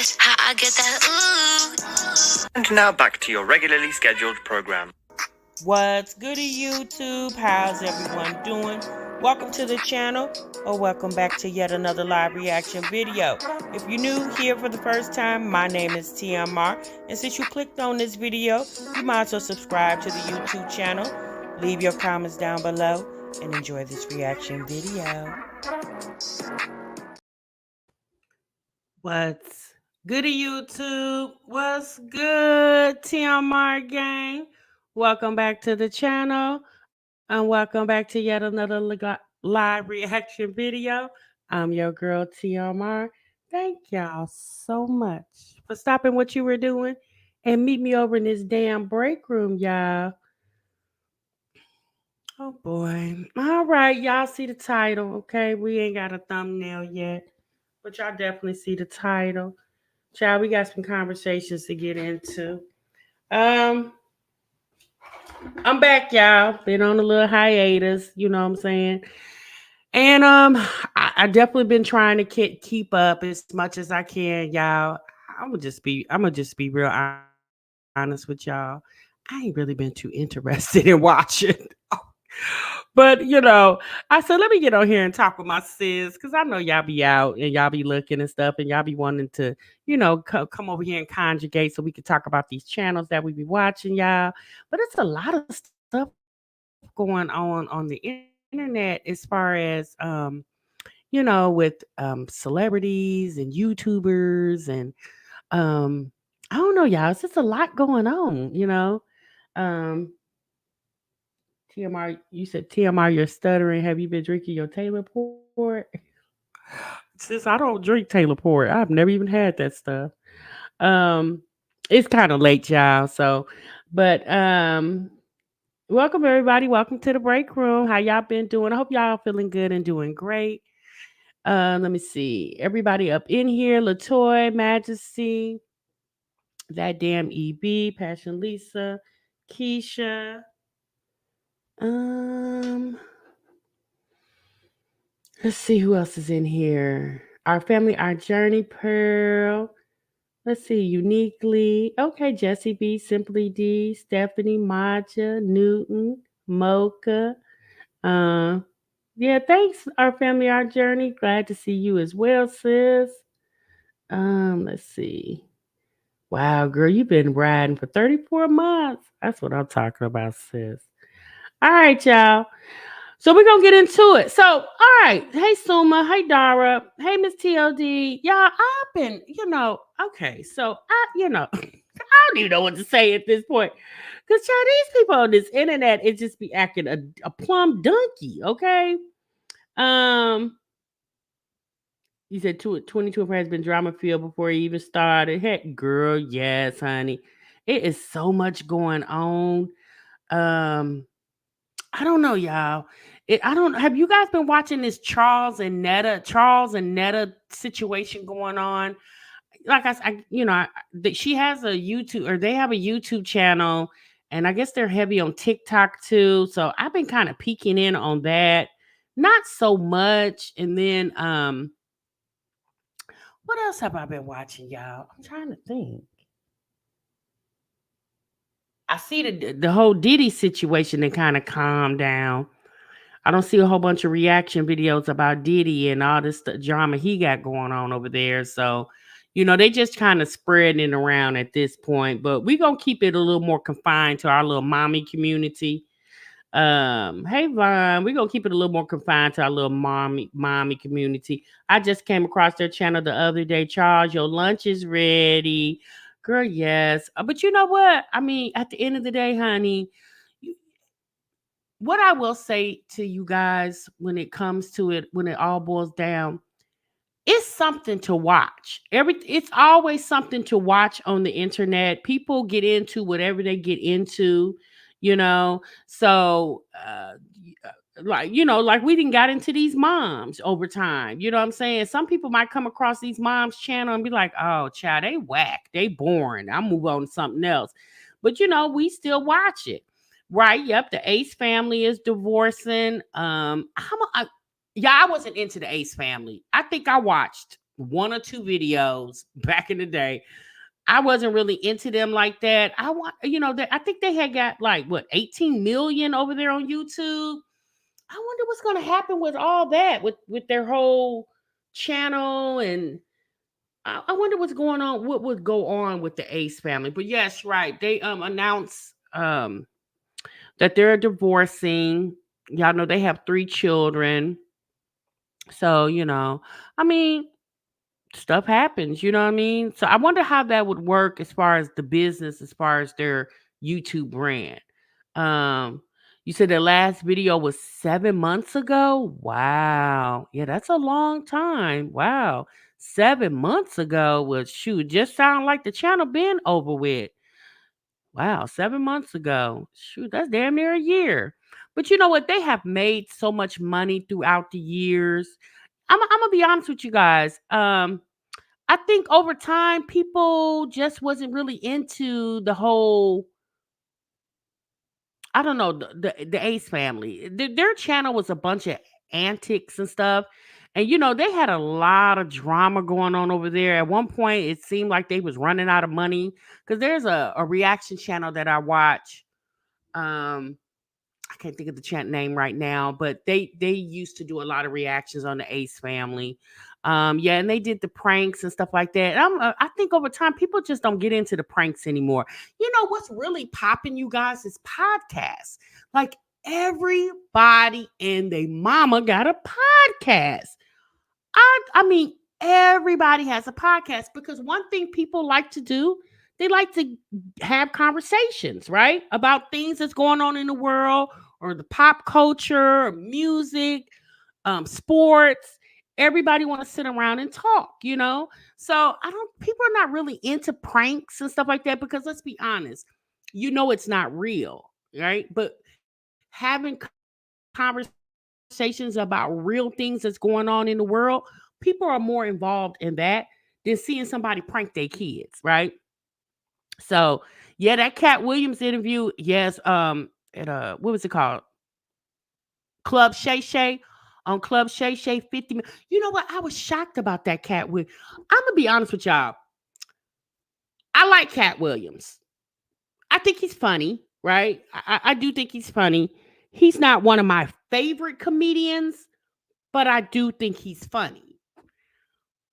That's how I get that ooh. And now back to your regularly scheduled program. What's goody, YouTube? How's everyone doing? Welcome to the channel, or welcome back to yet another live reaction video. If you're new here for the first time, my name is TMR, and since you clicked on this video, you might as well subscribe to the YouTube channel, leave your comments down below, and enjoy this reaction video. What's goody, YouTube? What's good, TMR gang? Welcome back to the channel, and welcome back to yet another live reaction video. I'm your girl, TMR. Thank y'all so much for stopping what you were doing and meet me over in this damn break room, y'all. Oh, boy. All right, y'all see the title, okay? We ain't got a thumbnail yet, but y'all definitely see the title. Child, we got some conversations to get into. I'm back, y'all. Been on a little hiatus, you know what I'm saying? And I definitely been trying to keep up as much as I can, y'all. I'm gonna just be real honest with y'all. I ain't really been too interested in watching. But I said, let me get on here and talk with my sis, because I know y'all be out and y'all be looking and stuff, and y'all be wanting to, come over here and conjugate so we can talk about these channels that we be watching, y'all. But it's a lot of stuff going on the internet as far as with celebrities and YouTubers and I don't know, y'all. It's just a lot going on. Um TMR, you said TMR, you're stuttering. Have you been drinking your Taylor Port? Since I don't drink Taylor Port, I've never even had that stuff. Um, it's kind of late, y'all. So, but welcome everybody. Welcome to the break room. How y'all been doing? I hope y'all feeling good and doing great. Let me see. Everybody up in here: Latoy, Majesty, that damn EB, Passion Lisa, Keisha. Let's see who else is in here. Our family, our journey, Pearl. Let's see, uniquely. Okay, Jessie B, Simply D, Stephanie, Maja, Newton, Mocha. Uh, yeah, thanks, our family, our journey. Glad to see you as well, sis. Let's see. Wow, girl, you've been riding for 34 months. That's what I'm talking about, sis. All right, y'all. So we're gonna get into it. So, all right. Hey Suma. Hey Dara. Hey Miss TLD. Y'all, I've been, okay. So I don't even know what to say at this point. Because Chinese people on this internet, it just be acting a plumb donkey, okay? You said 22 has been drama filled before you even started. Heck, girl, yes, honey. It is so much going on. I don't know, y'all. I don't. Have you guys been watching this Charles and Netta situation going on? Like she has a YouTube, or they have a YouTube channel, and I guess they're heavy on TikTok too. So I've been kind of peeking in on that, not so much. And then what else have I been watching, y'all? I'm trying to think. I see the whole Diddy situation that kind of calmed down. I don't see a whole bunch of reaction videos about Diddy and all this drama he got going on over there. So, they just kind of spreading around at this point. But we're going to keep it a little more confined to our little mommy community. Hey, Vaughn, we're going to keep it a little more confined to our little mommy community. I just came across their channel the other day. Charles, your lunch is ready. Girl, yes. But you know what? I mean, at the end of the day, honey, what I will say to you guys when it comes to it, when it all boils down, it's something to watch. It's always something to watch on the internet. People get into whatever they get into, So, like we didn't got into these moms over time. You know what I'm saying? Some people might come across these moms' channel and be like, "Oh, child, they whack, they boring. I'll move on to something else." But we still watch it. Right. Yep. The Ace family is divorcing. I wasn't into the Ace family. I think I watched one or two videos back in the day. I wasn't really into them like that. I want, I think they had got like what 18 million over there on YouTube. I wonder what's going to happen with all that, with their whole channel, and I wonder what's going on. What would go on with the Ace family? But yes, right. They announced that they're divorcing. Y'all know they have three children. So, I mean, stuff happens, you know what I mean? So I wonder how that would work as far as the business, as far as their YouTube brand. Um, you said the last video was 7 months ago. Wow. Yeah, that's a long time. Wow. 7 months ago was shoot, just sound like the channel been over with. Wow, 7 months ago. Shoot, that's damn near a year. But you know what? They have made so much money throughout the years. I'm gonna be honest with you guys. I think over time people just wasn't really into the whole, I don't know, the Ace family. Their channel was a bunch of antics and stuff. And they had a lot of drama going on over there. At one point it seemed like they was running out of money, cuz there's a reaction channel that I watch. Um I can't think of the chant name right now, but they used to do a lot of reactions on the Ace family. Yeah, and they did the pranks and stuff like that. I think over time people just don't get into the pranks anymore. You know what's really popping, you guys, is podcasts. Like everybody and their mama got a podcast. I mean, everybody has a podcast because one thing people like to do, they like to have conversations, right? About things that's going on in the world or the pop culture, or music, sports. Everybody want to sit around and talk. So I don't people are not really into pranks and stuff like that because let's be honest, it's not real, right? But having conversations about real things that's going on in the world, people are more involved in that than seeing somebody prank their kids, right? So yeah, that Cat Williams interview, yes, at what was it called? Club Shay Shay on Club Shay Shay 50. You know what? I was shocked about that Cat Williams. I'm gonna be honest with y'all. I like Cat Williams. I think he's funny, right? I do think he's funny. He's not one of my favorite comedians, but I do think he's funny.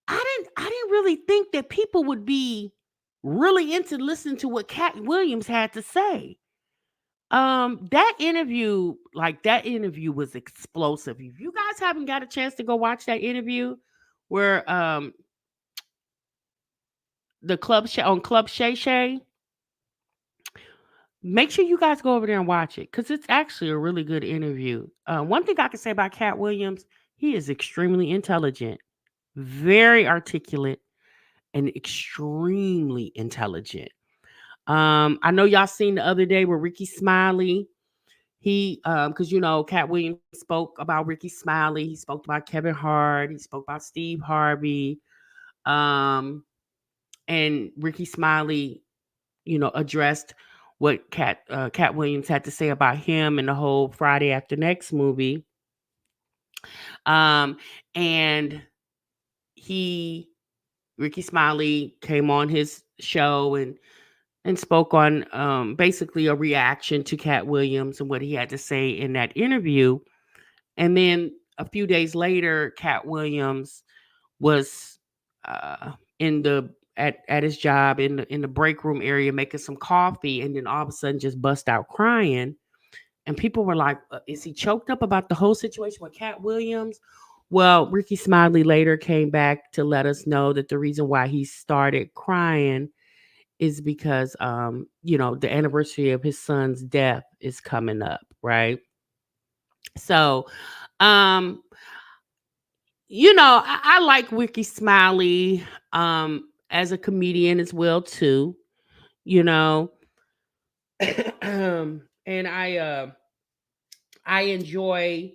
I didn't really think that people would be really into listening to what Cat Williams had to say. That interview was explosive. If you guys haven't got a chance to go watch that interview where the on Club Shay Shay, make sure you guys go over there and watch it because it's actually a really good interview. One thing I can say about Cat Williams, he is extremely intelligent, very articulate, and extremely intelligent. I know y'all seen the other day with Ricky Smiley. He because Cat Williams spoke about Ricky Smiley, he spoke about Kevin Hart, he spoke about Steve Harvey, um, and Ricky Smiley, addressed what Cat Williams had to say about him and the whole Friday After Next movie. Um, and he Ricky Smiley came on his show and spoke on basically a reaction to Cat Williams and what he had to say in that interview. And then a few days later, Cat Williams was in the at his job in the break room area making some coffee, and then all of a sudden just bust out crying. And people were like, "Is he choked up about the whole situation with Cat Williams?" Well, Ricky Smiley later came back to let us know that the reason why he started crying is because the anniversary of his son's death is coming up, right? So um I like Ricky Smiley as a comedian as well too, you know. And I enjoy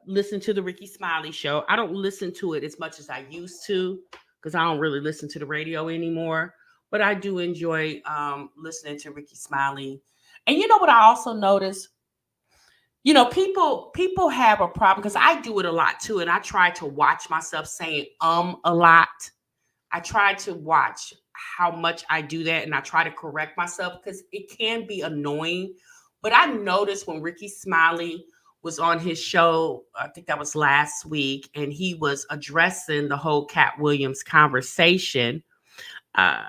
listen to the Ricky Smiley show. I don't listen to it as much as I used to because I don't really listen to the radio anymore. But I do enjoy listening to Ricky Smiley. And you know what I also noticed? People have a problem because I do it a lot too, and I try to watch myself saying a lot. I try to watch how much I do that, and I try to correct myself because it can be annoying. But I noticed when Ricky Smiley was on his show, I think that was last week, and he was addressing the whole Cat Williams conversation. Uh,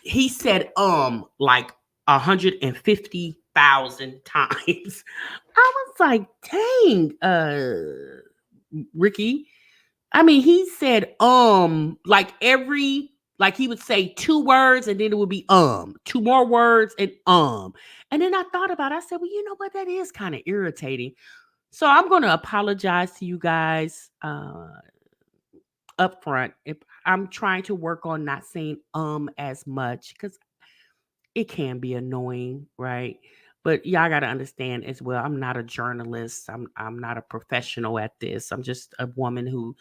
he said like 150,000 times. I was like, dang, Ricky. I mean, he said like like he would say two words and then it would be two more words and and then I thought about it. I said, well, you know what, that is kind of irritating. So I'm going to apologize to you guys up front if I'm trying to work on not saying as much because it can be annoying, right? But y'all got to understand as well, I'm not a journalist. I'm not a professional at this. I'm just a woman who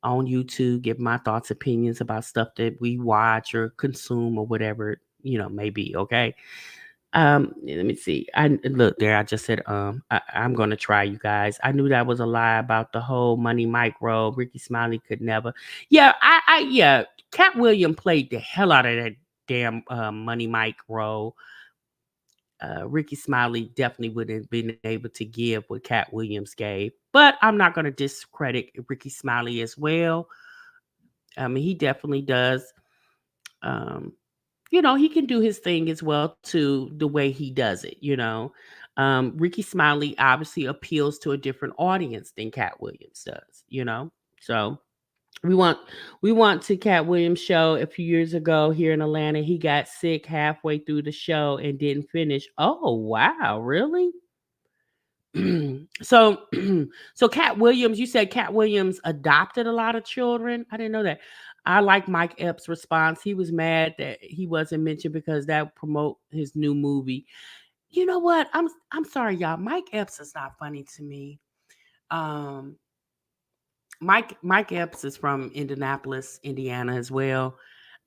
on YouTube give my thoughts, opinions about stuff that we watch or consume or whatever, may be, okay? Let me see. I look there, I just said I'm gonna try, you guys. I knew that was a lie about the whole Money Mike role. Ricky Smiley could never. Yeah, yeah, Cat William played the hell out of that damn Money Mike role. Ricky Smiley definitely wouldn't have been able to give what Cat Williams gave. But I'm not going to discredit Ricky Smiley as well. I mean, he definitely does. Um, he can do his thing as well too, the way he does it. Ricky Smiley obviously appeals to a different audience than Cat Williams does. So we want to Cat Williams show a few years ago here in Atlanta. He got sick halfway through the show and didn't finish. Oh wow, really? so so Cat Williams, you said Cat Williams adopted a lot of children. I didn't know that. I like Mike Epps' response. He was mad that he wasn't mentioned because that would promote his new movie. You know what? I'm sorry, y'all. Mike Epps is not funny to me. Um, Mike Epps is from Indianapolis, Indiana as well.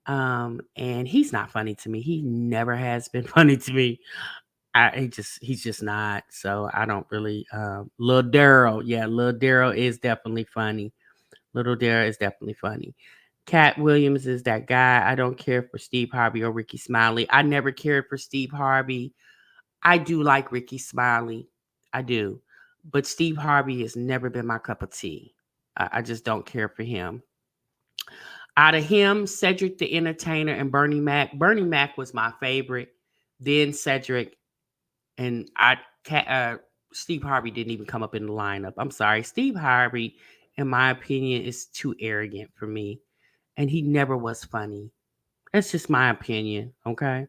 And he's not funny to me. He never has been funny to me. He's just not. So I don't really Lil Daryl. Yeah, Lil Daryl is definitely funny. Little Daryl is definitely funny. Cat Williams is that guy. I don't care for Steve Harvey or Ricky Smiley. I never cared for Steve Harvey. I do like Ricky Smiley. I do. But Steve Harvey has never been my cup of tea. I just don't care for him. Out of him, Cedric the Entertainer and Bernie Mac. Bernie Mac was my favorite. Then Cedric, and Steve Harvey didn't even come up in the lineup. I'm sorry. Steve Harvey, in my opinion, is too arrogant for me. And he never was funny. That's just my opinion. Okay.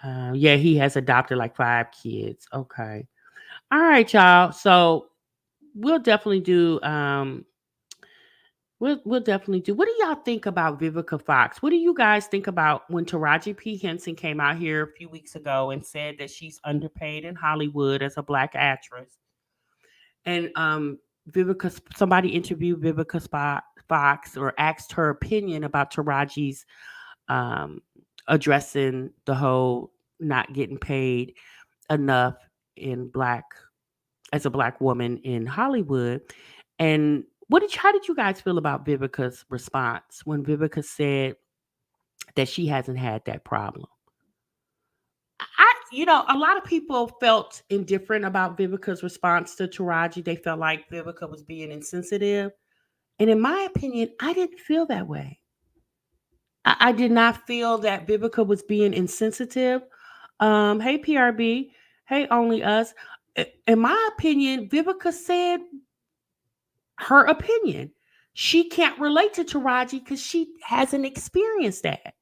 Yeah, he has adopted like 5 kids. Okay. All right, y'all. So we'll definitely do we'll definitely do. What do y'all think about Vivica Fox? What do you guys think about when Taraji P. Henson came out here a few weeks ago and said that she's underpaid in Hollywood as a black actress? And Vivica, somebody interviewed Fox or asked her opinion about Taraji's um, addressing the whole not getting paid enough in black as a black woman in Hollywood. And how did you guys feel about Vivica's response when Vivica said that she hasn't had that problem? A lot of people felt indifferent about Vivica's response to Taraji. They felt like Vivica was being insensitive. And in my opinion, I didn't feel that way. I did not feel that Vivica was being insensitive. Hey, PRB. Hey, Only Us. In my opinion, Vivica said her opinion. She can't relate to Taraji because she hasn't experienced that.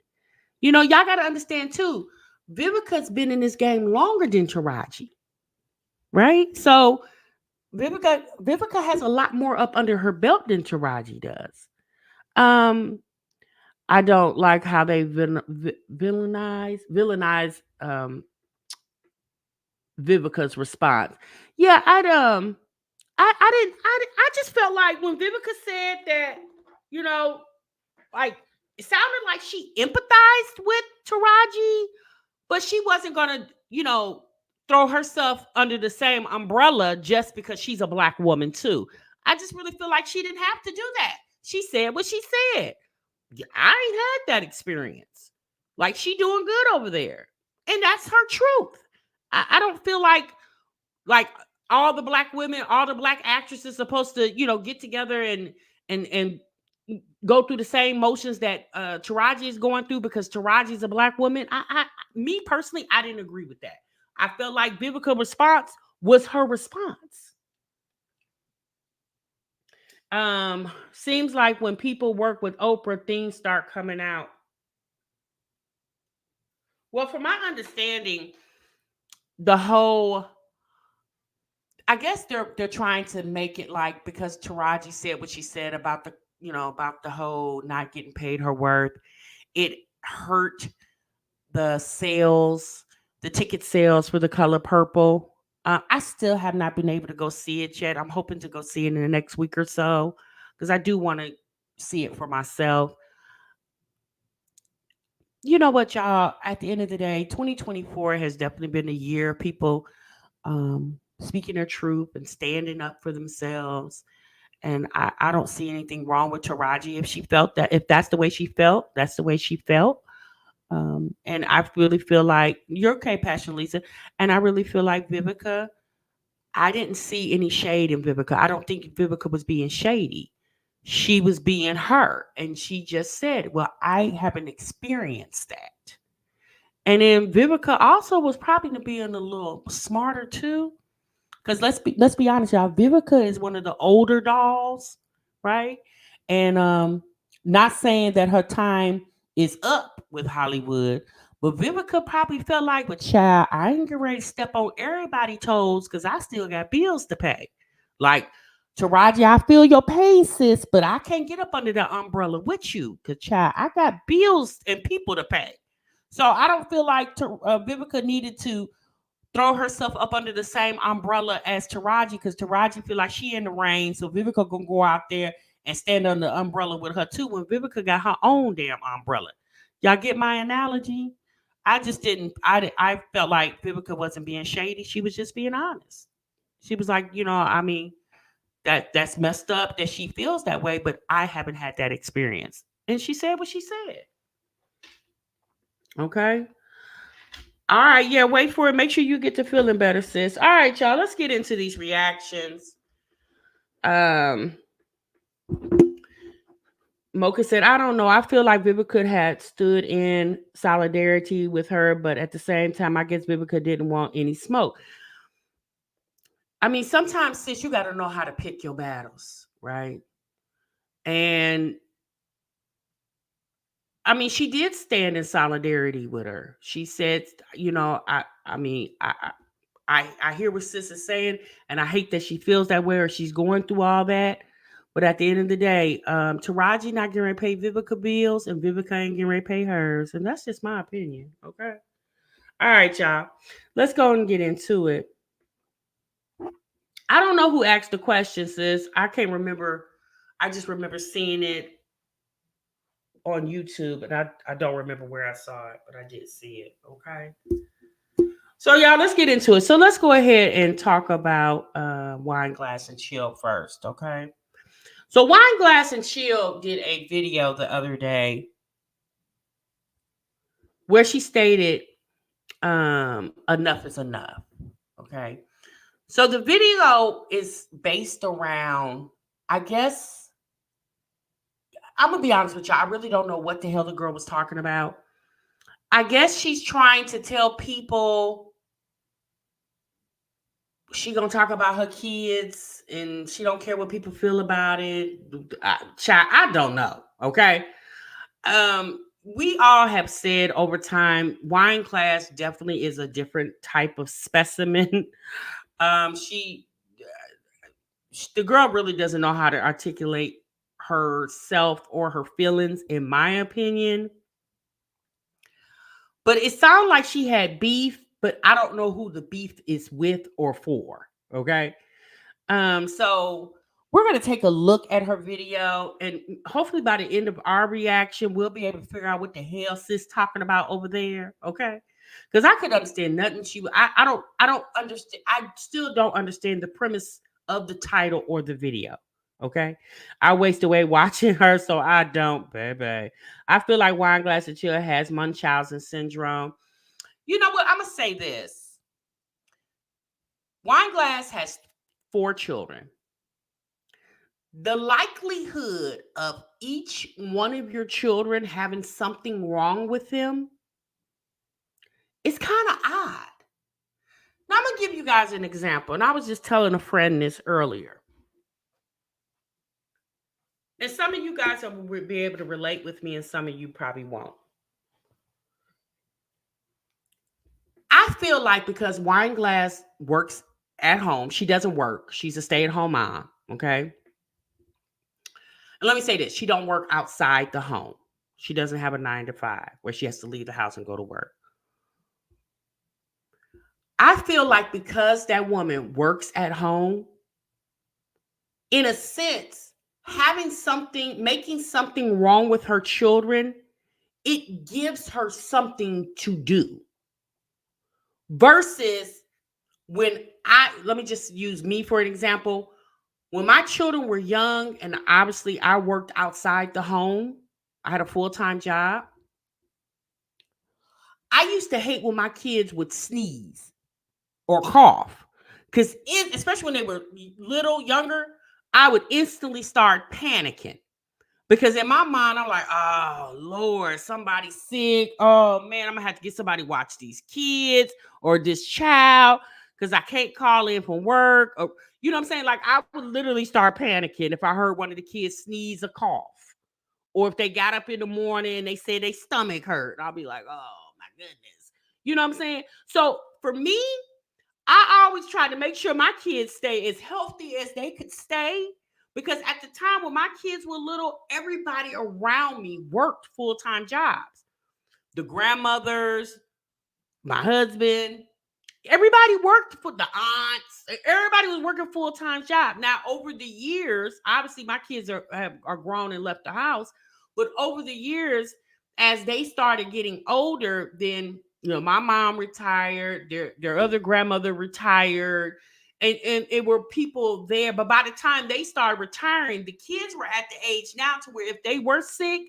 Y'all got to understand too. Vivica's been in this game longer than Taraji, right? So Vivica has a lot more up under her belt than Taraji does. I don't like how they villainize Vivica's response. Yeah, I just felt like when Vivica said that, you know, like it sounded like she empathized with Taraji, but she wasn't gonna, throw herself under the same umbrella just because she's a black woman too. I just really feel like she didn't have to do that. She said what she said. I ain't had that experience. Like she doing good over there. And that's her truth. I don't feel like all the black women, all the black actresses supposed to, get together and go through the same motions that Taraji is going through because Taraji is a black woman. Me personally, I didn't agree with that. I felt like Vivica's response was her response. Seems like when people work with Oprah, things start coming out. Well, from my understanding, the whole I guess they're trying to make it like because Taraji said what she said about the whole not getting paid her worth, it hurt the sales, the ticket sales for The Color Purple. I still have not been able to go see it yet. I'm hoping to go see it in the next week or so because I do want to see it for myself. You know what, y'all? At the end of the day, 2024 has definitely been a year of people speaking their truth and standing up for themselves. And I don't see anything wrong with Taraji if she felt that, if that's the way she felt, that's the way she felt. And I really feel like you're okay, Passion Lisa. And I really feel like Vivica, I didn't see any shade in Vivica. I don't think Vivica was being shady. She was being her. And she just said, well, I haven't experienced that. And then Vivica also was probably being a little smarter too. Because let's be honest, y'all. Vivica is one of the older dolls, right? And not saying that her time is up with Hollywood, but Vivica probably felt like, "But child, I ain't getting ready to step on everybody's toes because I still got bills to pay." Like Taraji, I feel your pain, sis, but I can't get up under that umbrella with you because child, I got bills and people to pay. So I don't feel like Vivica needed to throw herself up under the same umbrella as Taraji because Taraji feel like she in the rain, so Vivica gonna go out there and stand under the umbrella with her too. When Vivica got her own damn umbrella, y'all get my analogy? I just didn't. I felt like Vivica wasn't being shady. She was just being honest. She was like, I mean, that's messed up that she feels that way, but I haven't had that experience. And she said what she said. Okay. All right, yeah, wait for it. Make sure you get to feeling better, sis. All right, y'all, let's get into these reactions. Um, Mocha said, I don't know. I feel like Vivica had stood in solidarity with her, but at the same time, I guess Vivica didn't want any smoke. I mean, sometimes, sis, you got to know how to pick your battles, right? And I mean, she did stand in solidarity with her. She said, I mean, I hear what sis is saying, and I hate that she feels that way or she's going through all that. But at the end of the day, Taraji not getting ready to pay Vivica bills, and Vivica ain't getting ready to pay hers, and that's just my opinion. Okay. All right, y'all. Let's go and get into it. I don't know who asked the question, sis. I can't remember. I just remember seeing it on YouTube, and I don't remember where I saw it, but I did see it. Okay. So y'all, let's get into it. So let's go ahead and talk about Wine Glass and Chill first, okay? So Wine Glass and Chill did a video the other day where she stated enough is enough. Okay. So the video is based around, I guess, I'm gonna be honest with you, I really don't know what the hell the girl was talking about. I guess she's trying to tell people she gonna talk about her kids and she don't care what people feel about it. I don't know. Okay. We all have said over time, Wine Class definitely is a different type of specimen. She, the girl really doesn't know how to articulate herself or her feelings, in my opinion. But it sounded like she had beef, but I don't know who the beef is with or for. Okay. So we're going to take a look at her video, and hopefully by the end of our reaction, we'll be able to figure out what the hell sis talking about over there. Okay. Because I could understand nothing I don't understand. I still don't understand the premise of the title or the video. Okay. I waste away watching her, so I don't, baby. I feel like Wine Glass and Chill has Munchausen syndrome. You know what? I'm gonna say this. Wine Glass has 4 children. The likelihood of each one of your children having something wrong with them is kind of odd. Now, I'm going to give you guys an example. And I was just telling a friend this earlier. And some of you guys will be able to relate with me, and some of you probably won't. I feel like because Wine Glass works at home, she doesn't work. She's a stay-at-home mom, okay? And let me say this, she don't work outside the home. She doesn't have a 9 to 5 where she has to leave the house and go to work. I feel like because that woman works at home, in a sense, making something wrong with her children, it gives her something to do. Versus let me just use me for an example. When my children were young and obviously I worked outside the home, I had a full-time job. I used to hate when my kids would sneeze or cough. Because especially when they were little, younger, I would instantly start panicking. Because in my mind, I'm like, oh, Lord, somebody's sick. Oh, man, I'm going to have to get somebody to watch these kids or this child because I can't call in from work. Or, you know what I'm saying? Like, I would literally start panicking if I heard one of the kids sneeze or cough. Or if they got up in the morning and they said their stomach hurt. I'll be like, oh, my goodness. You know what I'm saying? So for me, I always try to make sure my kids stay as healthy as they could stay. Because at the time when my kids were little, everybody around me worked full-time jobs. The grandmothers, my husband, everybody worked for the aunts. Everybody was working full-time job. Now, over the years, obviously my kids are grown and left the house. But over the years, as they started getting older, then my mom retired, their other grandmother retired, and it were people there. But by the time they started retiring, the kids were at the age now to where if they were sick,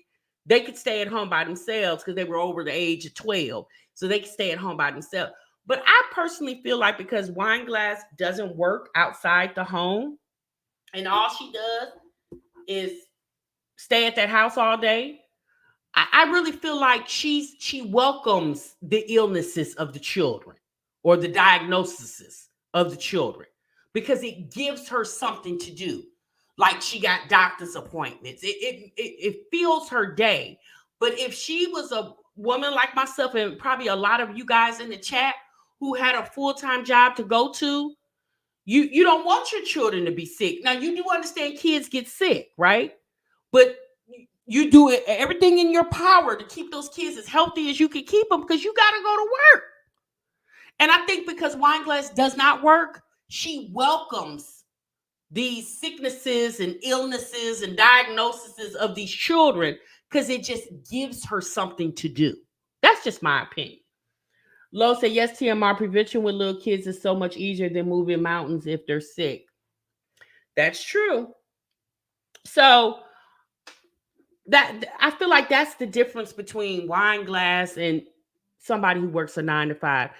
they could stay at home by themselves because they were over the age of 12. So they could stay at home by themselves. But I personally feel like because Wine Glass doesn't work outside the home and all she does is stay at that house all day, I really feel like she welcomes the illnesses of the children or the diagnoses of the children because it gives her something to do. Like she got doctor's appointments. It fills her day. But if she was a woman like myself and probably a lot of you guys in the chat who had a full-time job to go to, you don't want your children to be sick. Now you do understand kids get sick, right? But you do everything in your power to keep those kids as healthy as you can keep them because you got to go to work. And I think because Wine Glass does not work, she welcomes these sicknesses and illnesses and diagnoses of these children because it just gives her something to do. That's just my opinion. Lo said, yes, TMR, prevention with little kids is so much easier than moving mountains if they're sick. That's true. So that I feel like that's the difference between Wine Glass and somebody who works a 9 to 5.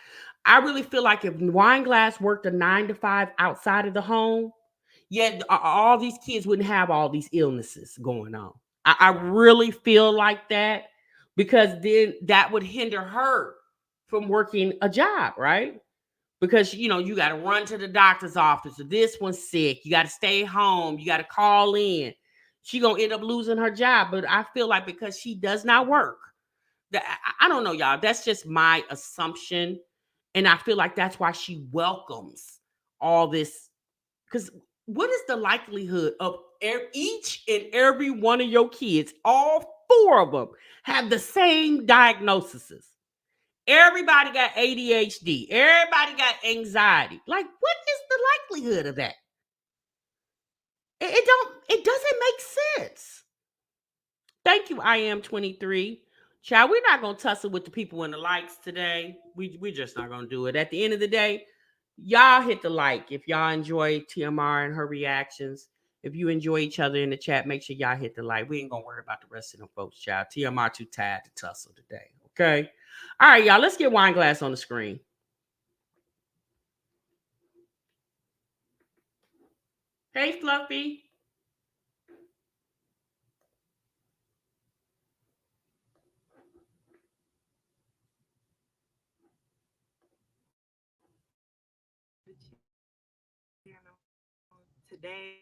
I really feel like if Wine Glass worked a 9 to 5 outside of the home, yet all these kids wouldn't have all these illnesses going on. I really feel like that because then that would hinder her from working a job, right? Because you got to run to the doctor's office. Or this one's sick. You got to stay home. You got to call in. She gonna end up losing her job. But I feel like because she does not work, I don't know, y'all. That's just my assumption, and I feel like that's why she welcomes all this. Because what is the likelihood of each and every one of your kids, all 4 of them, have the same diagnoses? Everybody got ADHD. Everybody got anxiety. Like, what is the likelihood of that? It doesn't make sense. Thank you, I am 23. Child, we're not gonna tussle with the people in the likes today. We just not gonna do it. At the end of the day, y'all hit the like if y'all enjoy TMR and her reactions. If you enjoy each other in the chat, make sure y'all hit the like. We ain't gonna worry about the rest of them folks, child. TMR too tired to tussle today. Okay. All right, y'all. Let's get Wine Glass on the screen. Hey, Fluffy. Today.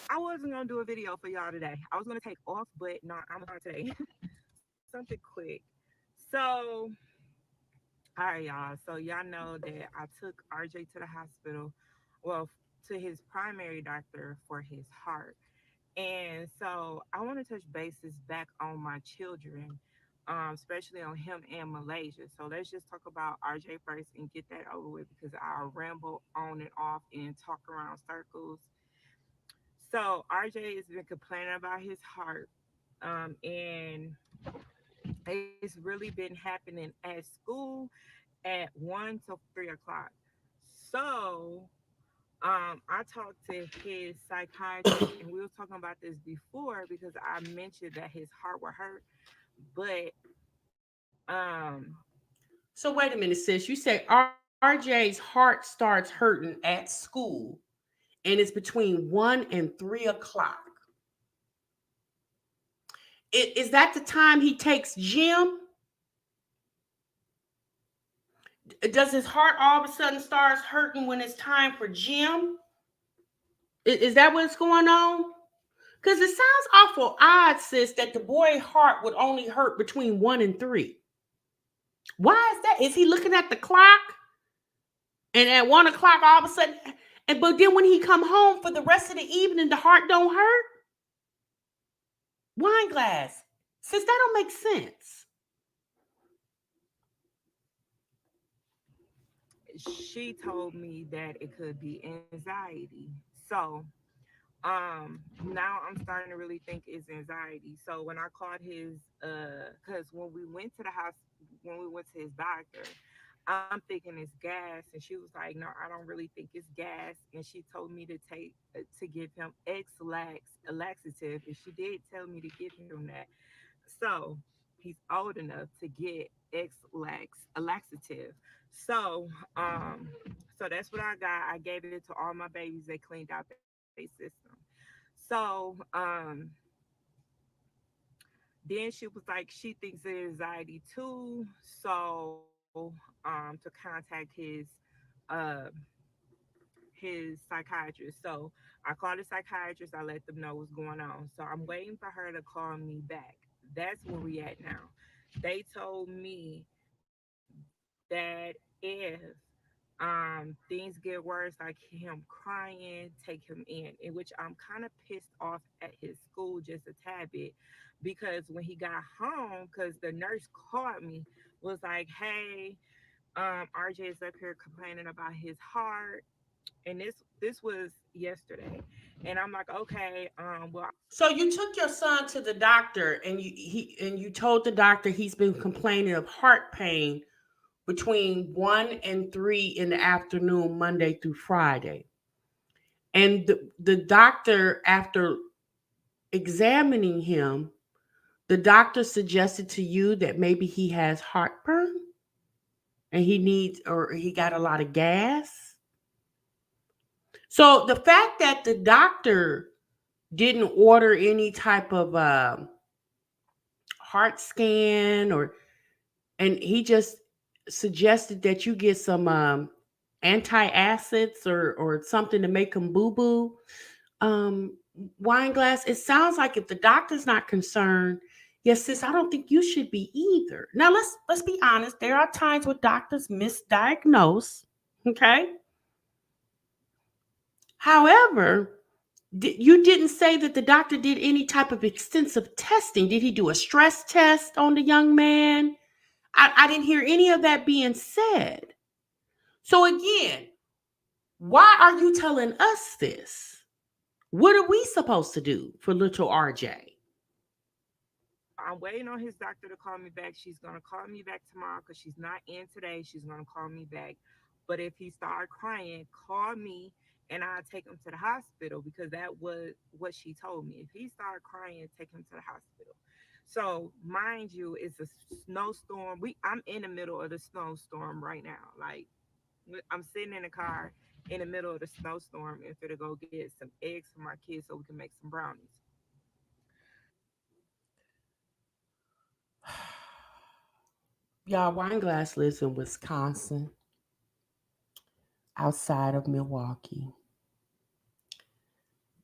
I wasn't gonna do a video for y'all today. I was gonna take off, but no, I'm gonna start today. Something quick. So, all right, y'all. So y'all know that I took RJ to the hospital, well, to his primary doctor for his heart. And so I want to touch bases back on my children, especially on him and Malaysia. So let's just talk about RJ first and get that over with because I'll ramble on and off and talk around circles. So RJ has been complaining about his heart, and it's really been happening at school at 1 to 3 o'clock. So I talked to his psychiatrist, and we were talking about this before because I mentioned that his heart would hurt, but So wait a minute, sis. You say RJ's heart starts hurting at school, and it's between 1 and 3 o'clock. Is that the time he takes gym? Does his heart all of a sudden starts hurting when it's time for gym? Is that what's going on? Because it sounds awful odd, sis, that the boy heart would only hurt between 1 and 3. Why is that? Is he looking at the clock? And at 1 o'clock, all of a sudden, but then when he come home for the rest of the evening, the heart don't hurt? Wine glass. Sis, that don't make sense. she told me that it could be anxiety. So now I'm starting to really think it's anxiety. So when I called his because when we went to the house, when we went to his doctor, I'm thinking it's gas, and she was like, no, I don't really think it's gas. And she told me to take to give him X-Lax, a laxative, and she did tell me to give him that. So he's old enough to get X-Lax, a laxative. So so that's what I got. I gave it to all my babies. They cleaned out their system. So then she was like, she thinks it's anxiety too. So to contact uh his psychiatrist. So I called the psychiatrist, I let them know what's going on. So I'm waiting for her to call me back. That's where we at now. They told me that if things get worse, like him crying, take him in which I'm kind of pissed off at his school just a tad bit because when he got home, because the nurse called me, was like, hey, RJ is up here complaining about his heart, and this was yesterday, and I'm like, okay, well, So you took your son to the doctor and you told the doctor he's been complaining of heart pain between 1 and 3 in the afternoon, Monday through Friday. And the doctor, after examining him, the doctor suggested to you that maybe he has heartburn and he needs, or he got a lot of gas. So the fact that the doctor didn't order any type of heart scan, or and he just suggested that you get some antacids or something to make him boo boo. um Wine glass, it sounds like if the doctor's not concerned, yes sis, I don't think you should be either. Now let's be honest, there are times where doctors misdiagnose. Okay. However, you didn't say that the doctor did any type of extensive testing. Did he do a stress test on the young man? I didn't hear any of that being said. So again, why are you telling us this? What are we supposed to do for little RJ? I'm waiting on his doctor to call me back. She's gonna call me back tomorrow because she's not in today. She's gonna call me back. But if he start crying, call me and I'll take him to the hospital because that was what she told me. If he start crying, take him to the hospital. So mind you, it's a snowstorm. I'm in the middle of the snowstorm right now. Like I'm sitting in the car in the middle of the snowstorm and finna go get some eggs for my kids so we can make some brownies. Y'all, Wine Glass lives in Wisconsin, outside of Milwaukee.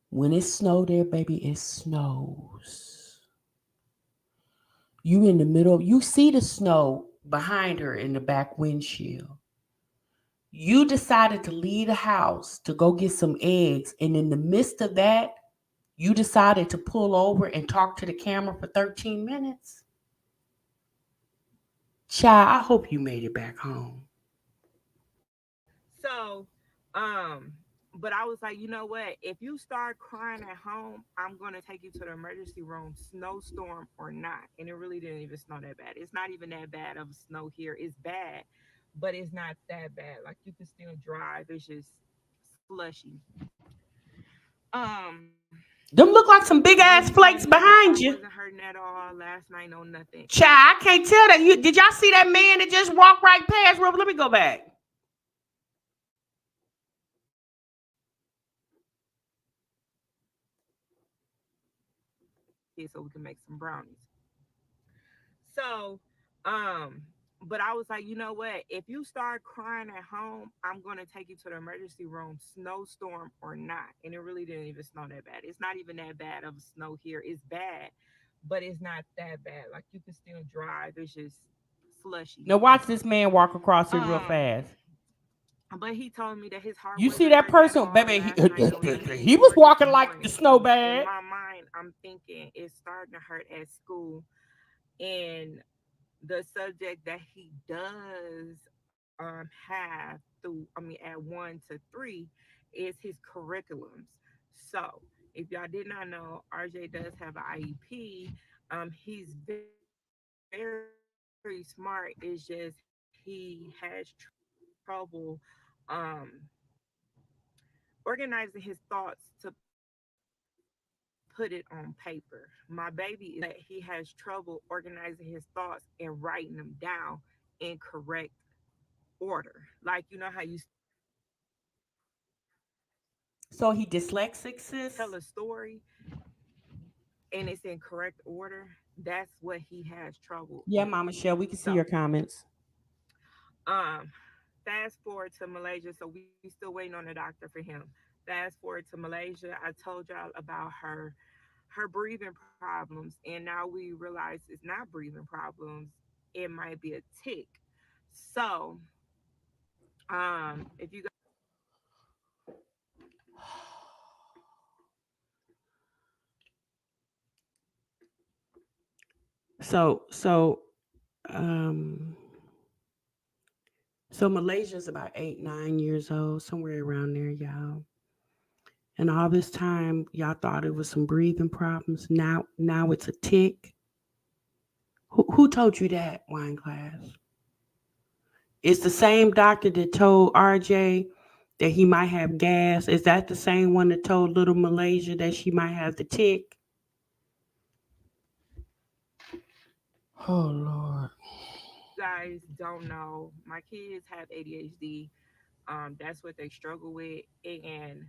When it snowed there, baby, it snows. You in the middle, you see the snow behind her in the back windshield. You decided to leave the house to go get some eggs, and in the midst of that, you decided to pull over and talk to the camera for 13 minutes. Child, I hope you made it back home. So, but I was like, you know what? If you start crying at home, I'm gonna take you to the emergency room, snowstorm or not. And it really didn't even snow that bad. It's not even that bad of snow here. It's bad, but it's not that bad. Like you can still drive. It's just slushy. Um, Them look like some but big he ass told me flakes that his heart behind wasn't you. hurting at all last night. No, nothing. Child, I can't tell that. You did y'all see that man that just walked right past? Well, let me go back. Kids so we can make some brownies. So, um, but I was like, you know what? If you start crying at home, I'm gonna take you to the emergency room, snowstorm or not. And it really didn't even snow that bad. It's not even that bad of snow here. It's bad, but it's not that bad. Like you can still drive. It's just slushy. Now watch this man walk across it real Um, fast. but he told me that his heart You see wasn't that hurting at person, all baby? last night, no nothing, He was or this walking like the morning. snow So in bag. my mind, I'm thinking it's starting to hurt at school, and the subject that he does have through at 1 to 3 is his curriculums. So if y'all did not know, RJ does have an IEP. He's very smart. It's just he has trouble um organizing his thoughts to put it on paper. My baby is that he has trouble organizing his thoughts and writing them down in correct order. Like you know how you So he dyslexic, tell a sis? story and it's in correct order. That's what he has trouble Yeah, in. Mama Shell, we can see So, your comments. um, fast forward to Malaysia. So we still waiting on the doctor for him. Fast forward to Malaysia. I told y'all about her breathing problems, and now we realize it's not breathing problems. It might be a tick. So, if you So um so Malaysia's about 8, 9 years old, somewhere around there, y'all. And all this time, y'all thought it was some breathing problems. Now it's a tick. Who told you that, Wine Glass? It's the same doctor that told RJ that he might have gas. Is that the same one that told little Malaysia that she might have the tick? Oh Lord. guys don't know, my kids have ADHD. That's what they struggle with, and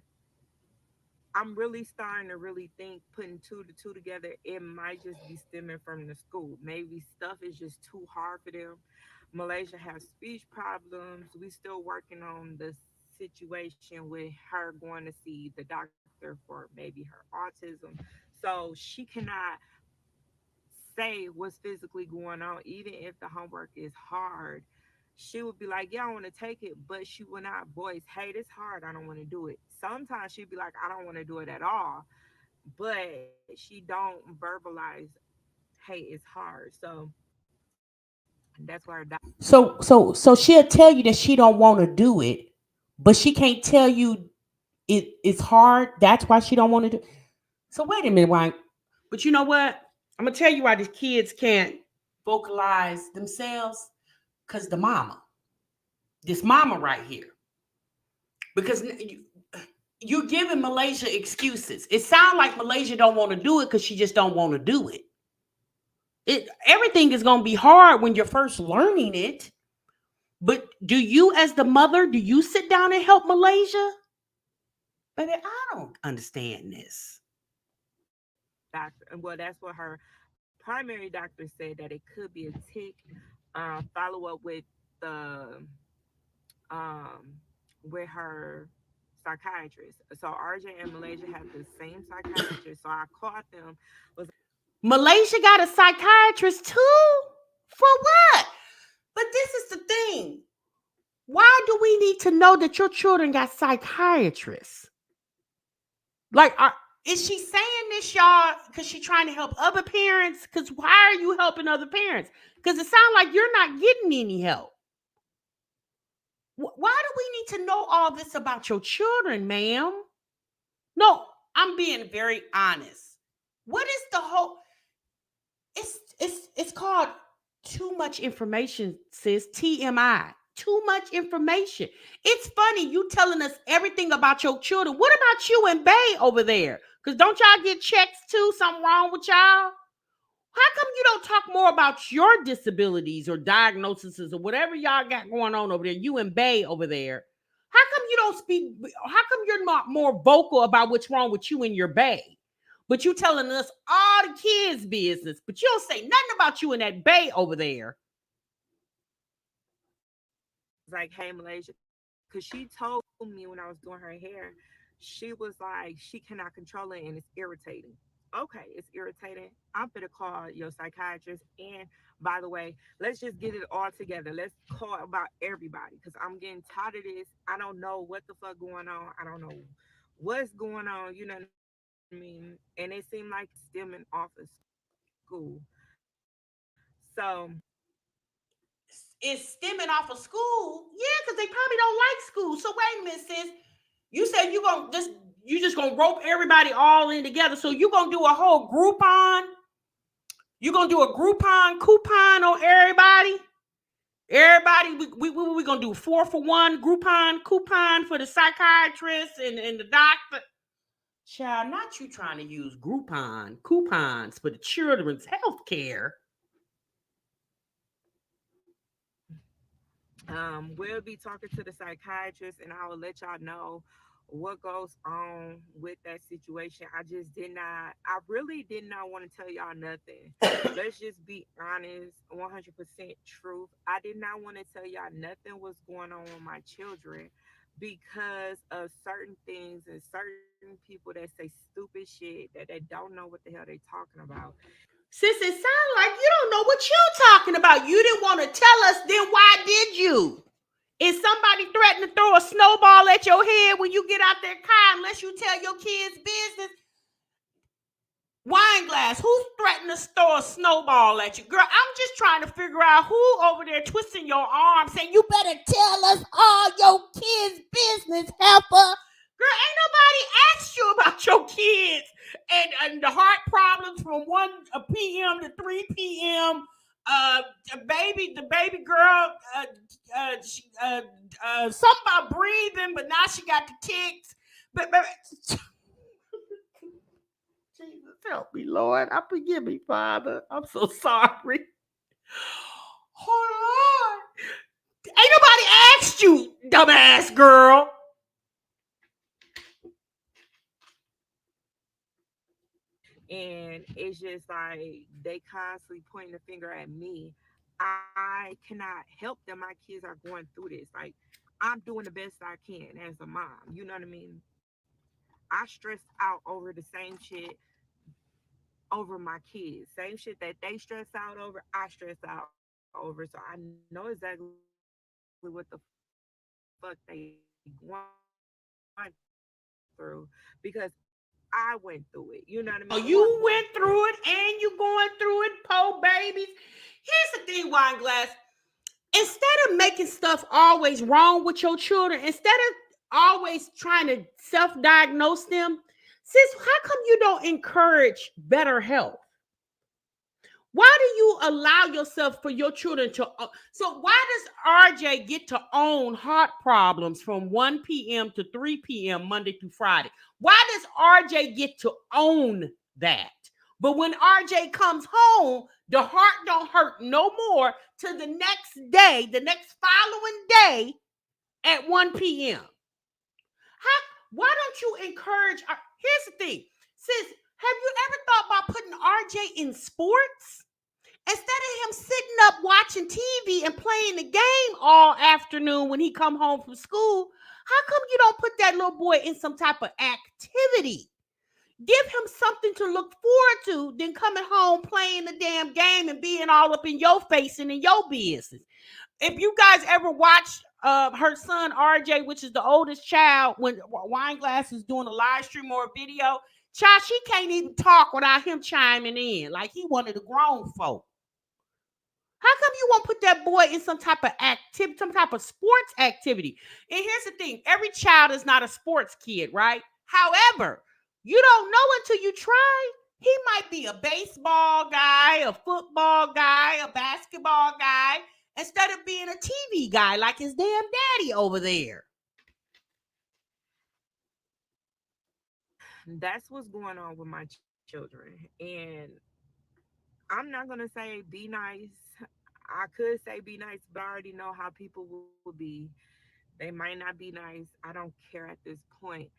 I'm really starting to really think putting two to two together, it might just be stemming from the school. Maybe stuff is just too hard for them. Malaysia has speech problems. We still working on the situation with her going to see the doctor for maybe her autism. So she cannot say what's physically going on, even if the homework is hard. She would be like, "Yeah, I want to take it," but she will not voice, "Hey, this hard. I don't want to do it." Sometimes she'd be like, "I don't want to do it at all," but she don't verbalize, "Hey, it's hard." So that's why her So she'll tell you that she don't want to do it, but she can't tell you it's hard. That's why she don't want to do. So wait a minute, Wine. But you know what? I'm gonna tell you why these kids can't vocalize themselves. Cause the mama, this mama right here, because you're giving Malaysia excuses. It sounds like Malaysia don't want to do it because she just don't want to do it. Everything is gonna be hard when you're first learning it. But do you, as the mother, do you sit down and help Malaysia? But I don't understand this. Doctor, and well, that's what her primary doctor said, that it could be a tick. Follow up the um with her psychiatrist. So RJ and Malaysia have the same psychiatrist. So I called them. Was Malaysia got a psychiatrist too? For what? But this is the thing. Why do we need to know that your children got psychiatrists? Like, is she saying this, y'all, because she's trying to help other parents? Because why are you helping other parents? Because it sounds like you're not getting any help. Why do we need to know all this about your children, ma'am? No, I'm being very honest. What is the whole? It's called too much information, sis. TMI. Too much information. It's funny you telling us everything about your children. What about you and Bay over there? Because don't y'all get checks too? Something wrong with y'all? How come you don't talk more about your disabilities or diagnoses or whatever y'all got going on over there? You and Bay over there. How come you don't speak? How come you're not more vocal about what's wrong with you and your Bay? But you telling us all the kids' business, but you don't say nothing about you and that Bay over there. like, hey, Malaysia, because she told me when I was doing her hair, she was like, she cannot control it and it's irritating. Okay, it's irritating. I'm gonna call your psychiatrist. And by the way, let's just get it all together. Let's call about everybody because I'm getting tired of this. I don't know what the fuck going on. I don't know what's going on. You know what I mean? And it seemed like stemming off of school. So It's stemming off of school. Yeah, because they probably don't like school. So wait a minute, sis. You said you just gonna rope everybody all in together. So you gonna do a whole Groupon? You gonna do a Groupon coupon on everybody? Everybody, we gonna do 4-for-1 Groupon coupon for the psychiatrist and the doctor. Child, not you trying to use Groupon coupons for the children's health care. we'll be talking to the psychiatrist and I will let y'all know what goes on with that situation. I really did not want to tell y'all nothing. Let's just be honest, 100% truth. I did not want to tell y'all nothing was going on with my children because of certain things and certain people that say stupid shit that they don't know what the hell they talking about. Sis, it sounds like you don't know what you're talking about. You didn't want to tell us, then why did you? Is somebody threatening to throw a snowball at your head when you get out that car unless you tell your kids business? Wine glass, who's threatening to throw a snowball at you? Girl, I'm just trying to figure out who over there twisting your arm saying, you better tell us all your kids' business, helper. Girl, ain't nobody asked you about your kids and the heart problems from 1 p.m. to 3 p.m. The baby girl, something about breathing, but now she got the ticks. But Jesus, help me, Lord. I forgive me, Father. I'm so sorry. Oh, Lord. Ain't nobody asked you, dumbass girl. And it's just like they constantly pointing the finger at me. I cannot help them. My kids are going through this. Like, I'm doing the best I can as a mom. You know what I mean? I stress out over the same shit over my kids. Same shit that they stress out over, I stress out over. So I know exactly what the fuck they going through because I went through it. You know what I mean? I grew up Oh, going through you it. went through it and you going through it, po babies. Here's the thing, wine glass. Instead of making stuff always wrong with your children, instead of always trying to self-diagnose them, sis, how come you don't encourage better health? Why do you allow yourself for your children to? So why does RJ get to own heart problems from 1 p.m. to 3 p.m. Monday through Friday? Why does RJ get to own that? But when RJ comes home, the heart don't hurt no more till the next day, the next following day at 1 p.m. How? Why don't you encourage? Here's the thing, sis. Have you ever thought about putting RJ in sports? Instead of him sitting up watching TV and playing the game all afternoon when he come home from school, how come you don't put that little boy in some type of activity? Give him something to look forward to than coming home playing the damn game and being all up in your face and in your business. If you guys ever watched her son RJ, which is the oldest child, when Wineglass is doing a live stream or a video, child, she can't even talk without him chiming in like he one of the grown folk. How come you won't put that boy in some type of activity, some type of sports activity? And here's the thing, every child is not a sports kid, right? However, you don't know until you try. He might be a baseball guy, a football guy, a basketball guy, instead of being a TV guy like his damn daddy over there. That's what's going on with my children. And I'm not gonna say be nice. I could say be nice, but I already know how people will be. They might not be nice. I don't care at this point.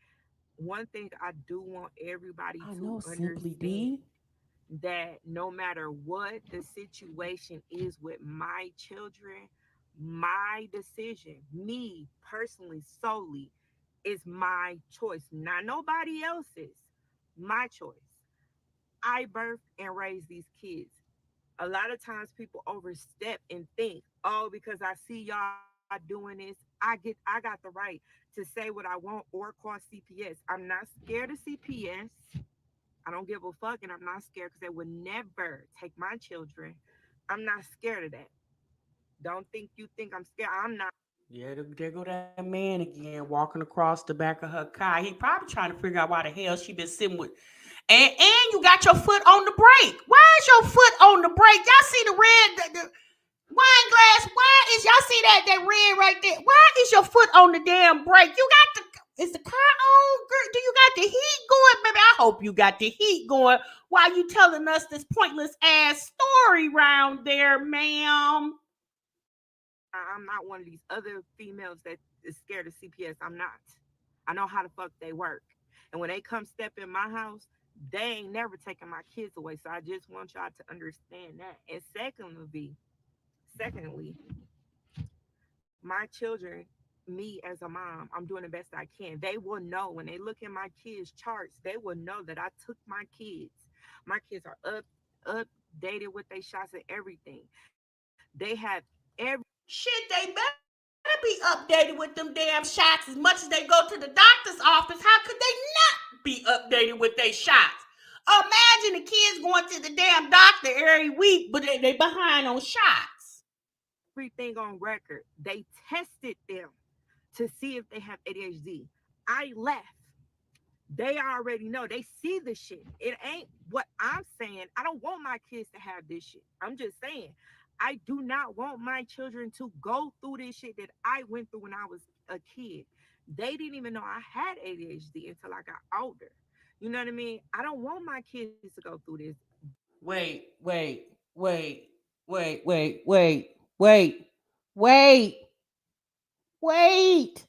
One thing I do want everybody I to know, Simply understand, D. that no matter what the situation is with my children, my decision, me personally, solely, is my choice, not nobody else's. My choice. I birthed and raised these kids. A lot of times people overstep and think, oh, because I see y'all doing this, I got the right to say what I want or call CPS. I'm not scared of CPS. I don't give a fuck, and I'm not scared because they would never take my children. I'm not scared of that. Don't think you think I'm scared. I'm not. Yeah, there go that man again walking across the back of her car. He probably trying to figure out why the hell she been sitting with. And you got your foot on the brake. Why is your foot on the brake? Y'all see the red, the wine glass? Why is y'all see that red right there? Why is your foot on the damn brake? You got the Is the car on? Girl, do you got the heat going, baby? I hope you got the heat going while you telling us this pointless ass story round there, ma'am. I'm not one of these other females that is scared of CPS. I'm not. I know how the fuck they work. And when they come step in my house, they ain't never taking my kids away. So I just want y'all to understand that. And secondly, my children, me as a mom, I'm doing the best I can. They will know when they look at my kids' charts, they will know that I took my kids. My kids are updated with their shots and everything. They have every. Shit, they better be updated with them damn shots as much as they go to the doctor's office. How could they not be updated with their shots? Imagine the kids going to the damn doctor every week, but they behind on shots. Everything on record. They tested them to see if they have ADHD. I left. They already know. They see the shit. It ain't what I'm saying. I don't want my kids to have this shit. I'm just saying. I do not want my children to go through this shit that I went through when I was a kid. They didn't even know I had ADHD until I got older. You know what I mean? I don't want my kids to go through this. Wait, wait, wait, wait, wait, wait, wait, wait, wait.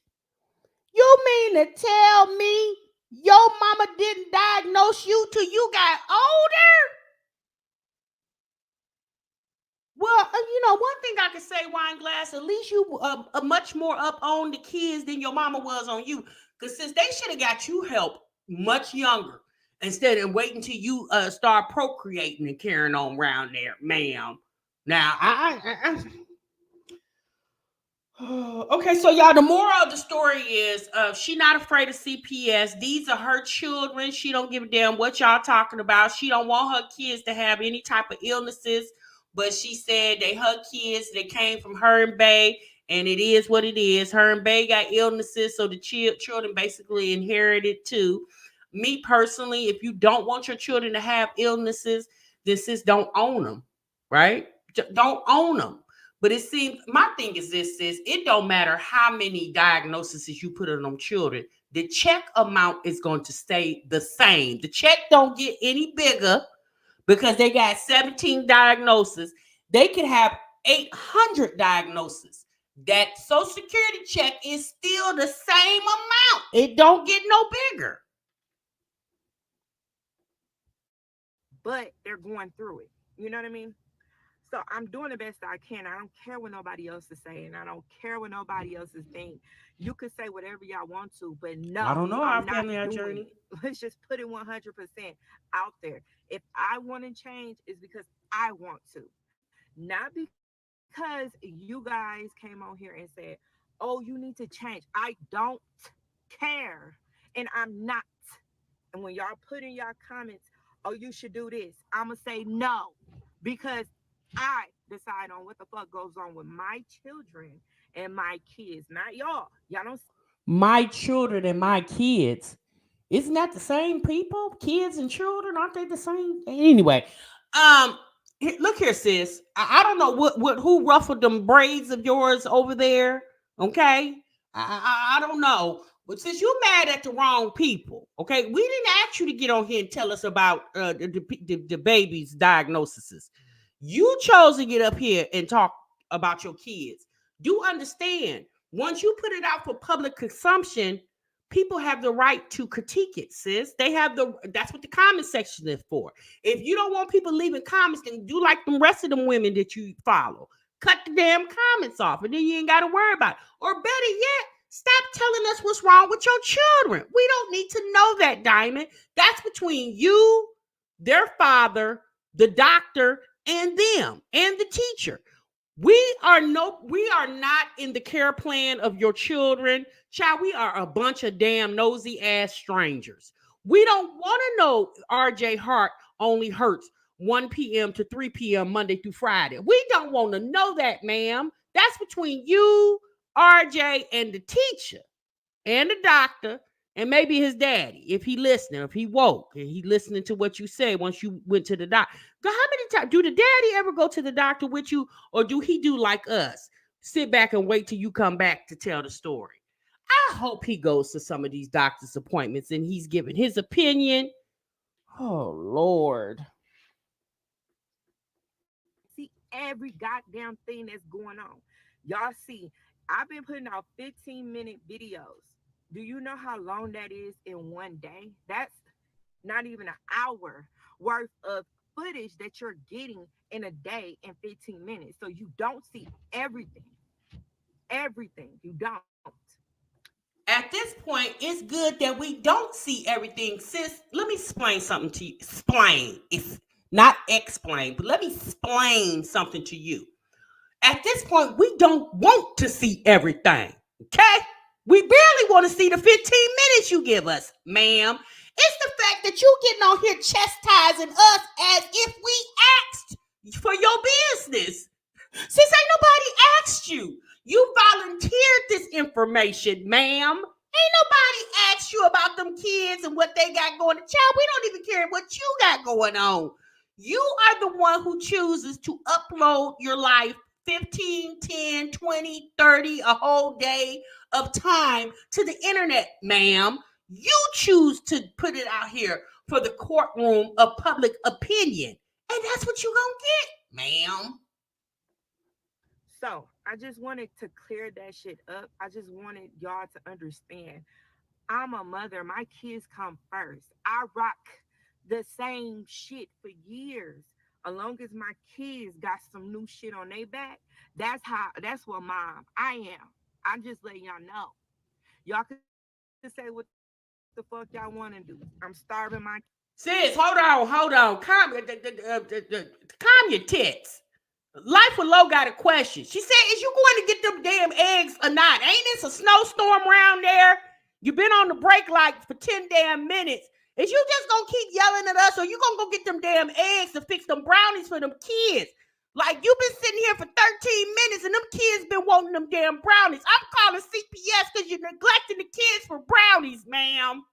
You mean to tell me your mama didn't diagnose you till you got older? Well, one thing I can say, Wine Glass, at least you are much more up on the kids than your mama was on you. Because since they should have got you help much younger instead of waiting till you start procreating and carrying on around there, ma'am. Now, okay, so y'all, the moral of the story is she not afraid of CPS. These are her children. She don't give a damn what y'all talking about. She don't want her kids to have any type of illnesses, but she said they her kids that came from her and Bay, and it is what it is. Her and Bay got illnesses, so the children basically inherited too. Me personally, if you don't want your children to have illnesses, then sis don't own them. right? Don't own them. But it seems my thing is this: is it don't matter how many diagnoses you put on them children, the check amount is going to stay the same. The check don't get any bigger because they got 17 diagnoses. They could have 800 diagnoses. That Social Security check is still the same amount. It don't get no bigger. but they're going through it. You know what I mean? So I'm doing the best I can. I don't care what nobody else is saying. I don't care what nobody else is saying. You could say whatever y'all want to, but I no, don't know our I'm not family, our doing journey. it. Let's just put it 100% out there. If I want to change, it's because I want to, not because you guys came on here and said, "Oh, you need to change." I don't care, and I'm not. And when y'all put in y'all comments, "Oh, you should do this," I'ma say no, because I decide on what the fuck goes on with my children and my kids, not y'all. Y'all don't. My children and my kids. Isn't that the same people? Kids and children, aren't they the same? Anyway, look here, sis. I don't know what who ruffled them braids of yours over there. Okay, I don't know. But since you mad at the wrong people, okay, we didn't ask you to get on here and tell us about the baby's diagnoses. You chose to get up here and talk about your kids. Do understand? Once you put it out for public consumption, people have the right to critique it, sis. They have that's what the comment section is for. If you don't want people leaving comments, then do like the rest of them women that you follow. Cut the damn comments off, and then you ain't got to worry about it. Or better yet, stop telling us what's wrong with your children. We don't need to know that, Diamond. That's between you, their father, the doctor, and them, and the teacher. We are not in the care plan of your children. Child, we are a bunch of damn nosy ass strangers. We don't want to know RJ Hart only hurts 1 p.m. to 3 p.m. Monday through Friday. We don't want to know that, ma'am. That's between you, RJ, and the teacher and the doctor, and maybe his daddy, if he listening, if he woke and he listening to what you say once you went to the doctor. How many times do the daddy ever go to the doctor with you, or do he do like us, sit back and wait till you come back to tell the story? I hope he goes to some of these doctor's appointments and he's giving his opinion. Oh Lord. See every goddamn thing that's going on. Y'all see, I've been putting out 15-minute videos. Do you know how long that is in one day? That's not even an hour worth of footage that you're getting in a day in 15 minutes. So you don't see everything. Everything. You don't. At this point, it's good that we don't see everything. Sis, let me explain something to you. Explain. It's not explain, but let me explain something to you. At this point, we don't want to see everything. Okay? We barely want to see the 15 minutes you give us, ma'am. It's the fact that you getting on here chastising us as if we asked for your business. Since ain't nobody asked you. You volunteered this information, ma'am. Ain't nobody asked you about them kids and what they got going on. Child, we don't even care what you got going on. You are the one who chooses to upload your life 15, 10, 20, 30, a whole day of time to the internet, ma'am. You choose to put it out here for the courtroom of public opinion. And that's what you gonna get, ma'am. So I just wanted to clear that shit up. I just wanted y'all to understand. I'm a mother. My kids come first. I rock the same shit for years. As long as my kids got some new shit on their back, that's what mom I am. I'm just letting y'all know. Y'all can say what the fuck y'all want to do. I'm starving my Sis, hold on. Calm your tits. Life with Low got a question. She said, is you going to get them damn eggs or not? Ain't this a snowstorm around there? You been on the break like for 10 damn minutes. Is you just gonna keep yelling at us, or you gonna go get them damn eggs to fix them brownies for them kids? Like, you been sitting here for 13 minutes and them kids been wanting them damn brownies. I'm calling CPS because you're neglecting the kids for brownies, ma'am.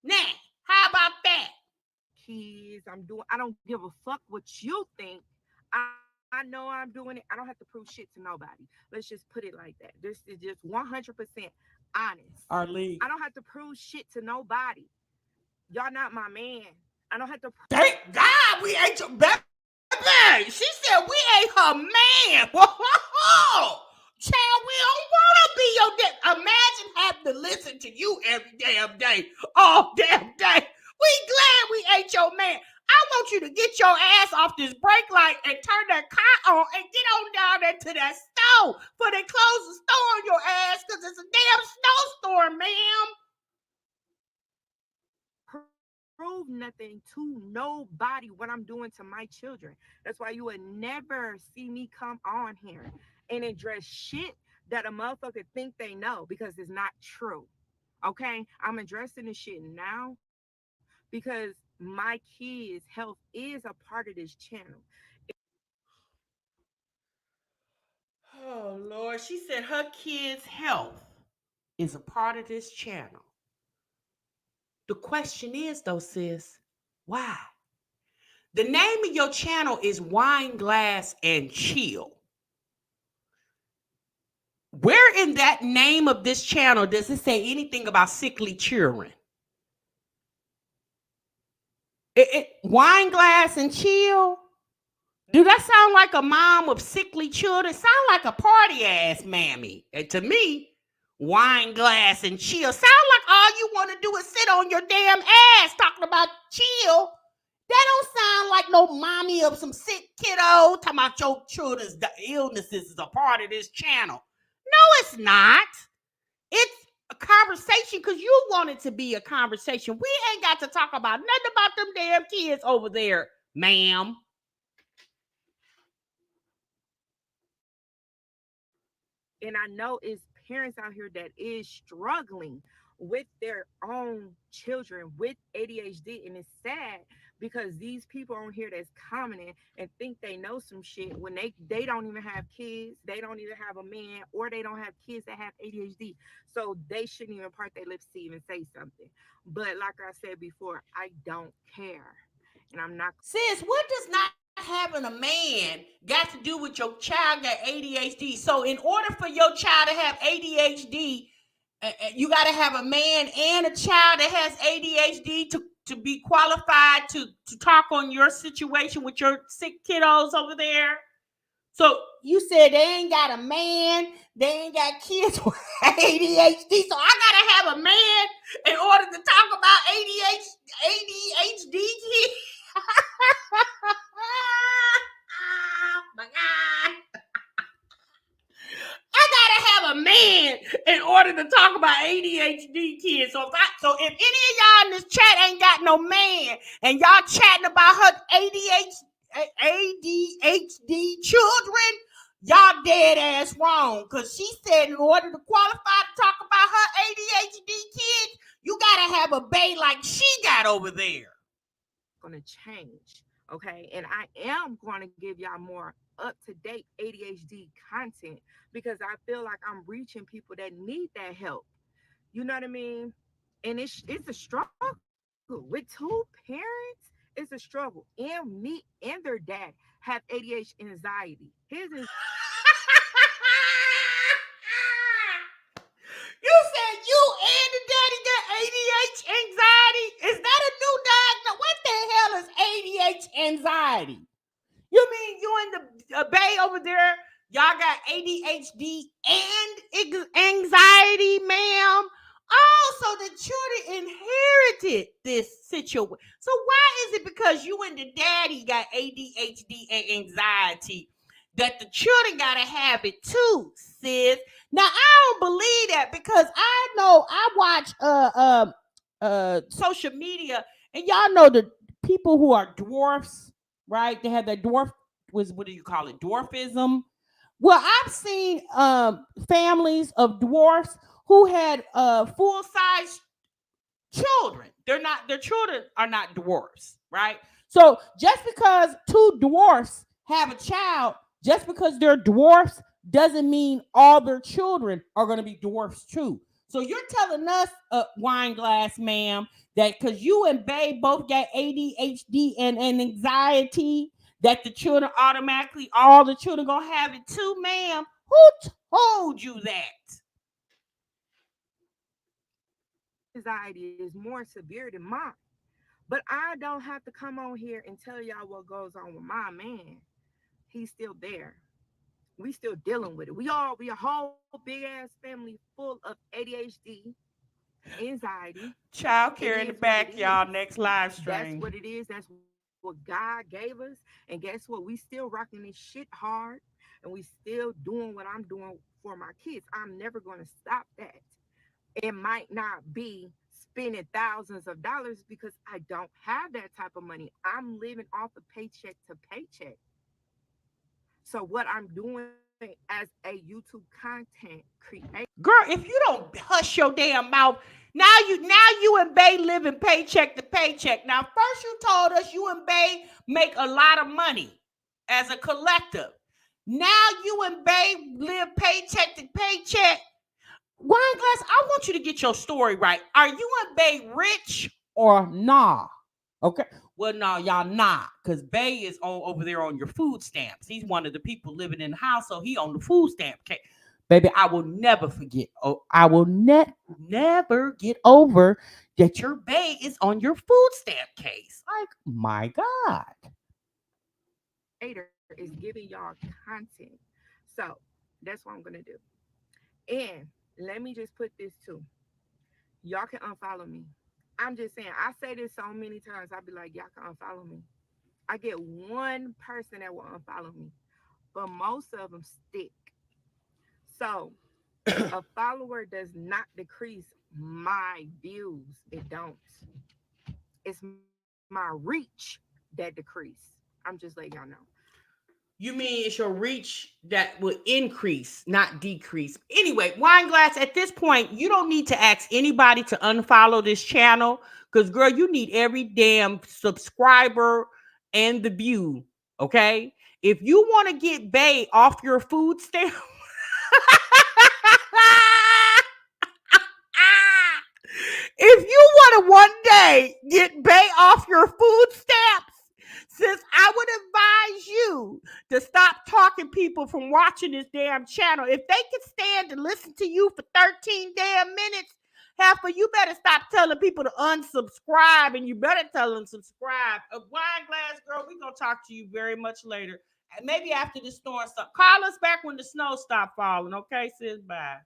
Now, how about that? kids. I don't give a fuck what you think. I know I'm doing it. I don't have to prove shit to nobody. Let's just put it like that. This is just 100% honest. Our league. I don't have to prove shit to nobody. Y'all not my man. I don't have to Thank God we ain't your baby. She said we ain't her man. Whoa. Child, we don't want to be your dad. Imagine having to listen to you every damn day. All damn day. We glad we ain't your man. I want you to get your ass off this brake light and turn that car on and get on down there to that store before they close the store on your ass because it's a damn snowstorm, ma'am. prove nothing to nobody what I'm doing to my children. That's why you would never see me come on here and address shit that a motherfucker think they know because it's not true. Okay? I'm addressing this shit now because my kids' health is a part of this channel. Oh, Lord. She said her kids' health is a part of this channel. The question is, though, sis, why? The name of your channel is Wine Glass and Chill. Where in that name of this channel does it say anything about sickly children? Wine Glass and Chill? Do that sound like a mom of sickly children? Sound like a party ass mammy. And to me, Wine Glass and Chill sound like all you want to do is sit on your damn ass talking about chill. That don't sound like no mommy of some sick kiddo talking about your children's illnesses is a part of this channel. No, it's not. It's a conversation because you want it to be a conversation. We ain't got to talk about nothing about them damn kids over there, ma'am. And I know it's parents out here that is struggling with their own children with ADHD, and it's sad because these people on here that's commenting and think they know some shit when they don't even have kids, they don't even have a man, or they don't have kids that have ADHD, so they shouldn't even part their lips to even say something. But like I said before, I don't care, and I'm not. Sis, what does not having a man got to do with your child got ADHD? So in order for your child to have ADHD, you got to have a man and a child that has ADHD to be qualified to talk on your situation with your sick kiddos over there. So you said they ain't got a man, they ain't got kids with ADHD. So I gotta have a man in order to talk about ADHD kids. Oh my God. I gotta have a man in order to talk about ADHD kids. So if any of y'all in this chat ain't got no man and y'all chatting about her ADHD children, y'all dead ass wrong. Because she said in order to qualify to talk about her ADHD kids, you gotta have a bae like she got over there. Going to change, okay? And I am going to give y'all more up-to-date ADHD content because I feel like I'm reaching people that need that help. You know what I mean? And it's a struggle with two parents. It's a struggle. And me and their dad have ADHD anxiety. His is. You said you and the daddy got ADHD anxiety? Is that a new diagnosis? What the hell is ADHD anxiety? You mean you and the Bay over there, y'all got ADHD and anxiety, ma'am? Oh, so the children inherited this situation. So why is it because you and the daddy got ADHD and anxiety that the children gotta have it too, sis? Now I don't believe that because I know I watch social media, and y'all know the people who are dwarfs, right? They have that dwarf, what do you call it? Dwarfism. Well, I've seen families of dwarfs who had full-size children. Their children are not dwarfs, right? So just because two dwarfs have a child, just because they're dwarfs doesn't mean all their children are going to be dwarfs too. So you're telling us, Wine Glass, ma'am, that because you and Babe both got ADHD and anxiety, that the children automatically, all the children gonna have it too, ma'am. Who told you that? Anxiety is more severe than mine. But I don't have to come on here and tell y'all what goes on with my man. He's still there. We still dealing with it. We a whole big ass family full of ADHD, anxiety. Child It care in the is what it back, y'all. is. Next live That's stream. what it is. That's what God gave us. And guess what? We still rocking this shit hard, and we still doing what I'm doing for my kids. I'm never going to stop that. It might not be spending thousands of dollars because I don't have that type of money. I'm living off of paycheck to paycheck. So what I'm doing as a YouTube content creator, Girl, if you don't hush your damn mouth, now you and Bay living paycheck to paycheck. Now, first you told us you and Bay make a lot of money as a collective. Now you and Bay live paycheck to paycheck. Wine Glass, I want you to get your story right. Are you and Bay rich or nah? Okay. Well, no, y'all not, because Bay is over there on your food stamps. He's one of the people living in the house, so he on the food stamp case. Baby, I will never forget. Oh, I will never get over that your Bay is on your food stamp case. Like, my God. is giving y'all content. So that's what I'm gonna do. And let me just put this too. Y'all can unfollow me. I'm just saying, I say this so many times, I'll be like, y'all can unfollow me. I get one person that will unfollow me, but most of them stick. So a follower does not decrease my views. It don't. It's my reach that decrease. I'm just letting y'all know. You mean it's your reach that will increase, not decrease. Anyway, Wine Glass, at this point, you don't need to ask anybody to unfollow this channel because, girl, you need every damn subscriber and the view, okay? If you want to get Bay off your food stamp, if you want to one day get Bay off your food stamps, since I would advise you to stop talking people from watching this damn channel. If they can stand to listen to you for 13 damn minutes, Heifer, you better stop telling people to unsubscribe, and you better tell them subscribe. A Wine Glass Girl, we're going to talk to you very much later. Maybe after the storm stops. Call us back when the snow stops falling, okay, sis? Bye.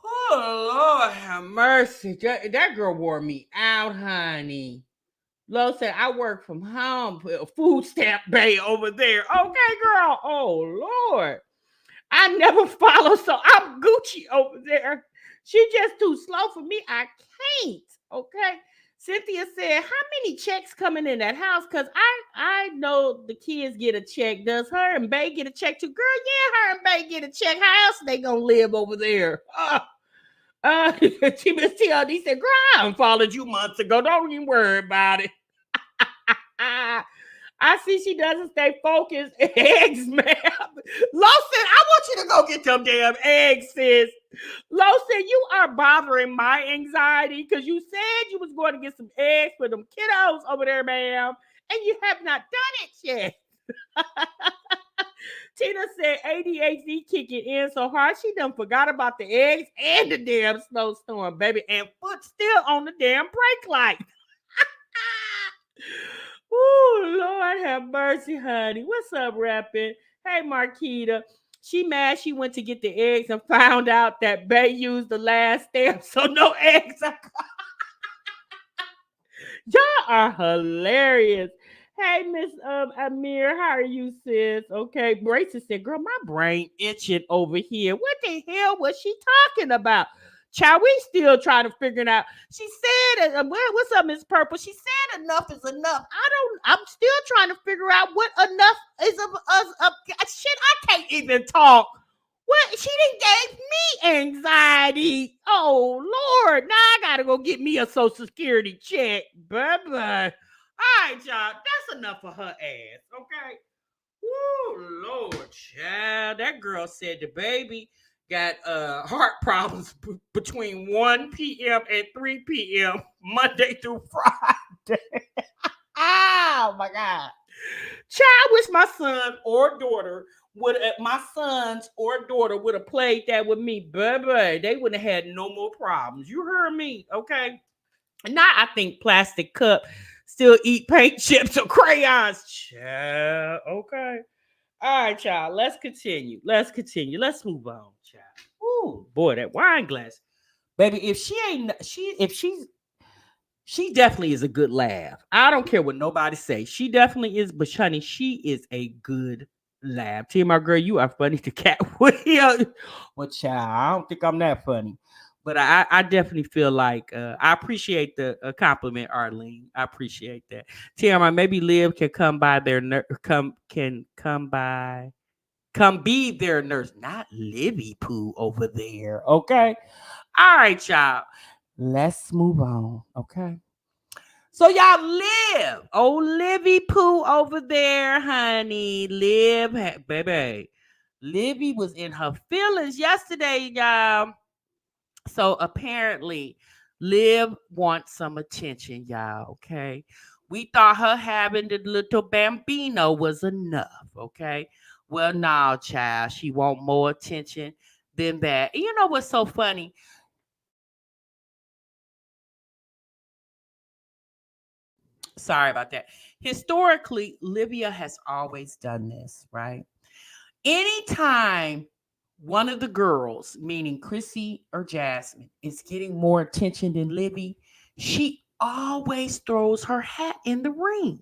Oh, Lord have mercy. That girl wore me out, honey. Lo said, I work from home, a food stamp Bay over there. Okay, girl. Oh, Lord. I never follow, so I'm Gucci over there. She just too slow for me. I can't. Okay. Cynthia said, how many checks coming in that house? Because I know the kids get a check. Does her and Bay get a check too? Girl, yeah, her and Bay get a check. How else they going to live over there? She Miss TLD said, girl, I unfollowed you months ago. Don't even worry about it. I see she doesn't stay focused. Eggs, ma'am. Lawson, I want you to go get them damn eggs, sis. Lawson, you are bothering my anxiety because you said you was going to get some eggs for them kiddos over there, ma'am, and you have not done it yet. Tina said ADHD kicking in so hard she done forgot about the eggs and the damn snowstorm, baby, and foot still on the damn brake light. Oh, Lord have mercy, honey. What's up, rapping? Hey, Marquita. She mad she went to get the eggs and found out that Bay used the last stamp, so no eggs. Y'all are hilarious. Hey, Miss Amir, how are you, sis? Okay, Braces said, girl, my brain itching over here. What the hell was she talking about? Child, we still trying to figure it out. She said, what's up, Miss Purple? She said enough is enough. I'm still trying to figure out what enough is of us. Shit, I can't even talk. What? She didn't gave me anxiety. Oh, Lord. Now I got to go get me a Social Security check. Bye-bye. All right, y'all. That's enough for her ass, okay? Woo, Lord, child. That girl said the baby got heart problems between 1 p.m. and 3 p.m. Monday through Friday. Oh, my God. Child, I wish my son or daughter would have played that with me, baby. They wouldn't have had no more problems. You heard me, okay? Now I think plastic cup still eat paint chips or crayons. Child, okay. All right, child. Let's continue. Let's continue. Let's move on, child. Ooh, boy, that wine glass, baby. If she ain't, if she definitely is a good laugh. I don't care what nobody say. She definitely is, but honey, she is a good laugh. Tell my girl, you are funny to cat with you. Well, child, I don't think I'm that funny. But I definitely feel like I appreciate the compliment, Arlene. I appreciate that. Tiara, maybe Liv can come by their come by come be their nurse, not Livy Poo over there. Okay. All right, y'all. Let's move on. Okay. So y'all Liv. Oh, Livy Poo over there, honey. Baby. Livy was in her feelings yesterday, y'all. So apparently, Liv wants some attention, y'all. Okay. We thought her having the little bambino was enough. Okay. Well, now, child, she want more attention than that. And you know what's so funny? Sorry about that. Historically, Livia has always done this, right? Anytime one of the girls, meaning Chrissy or Jasmine, is getting more attention than Livy, she always throws her hat in the ring.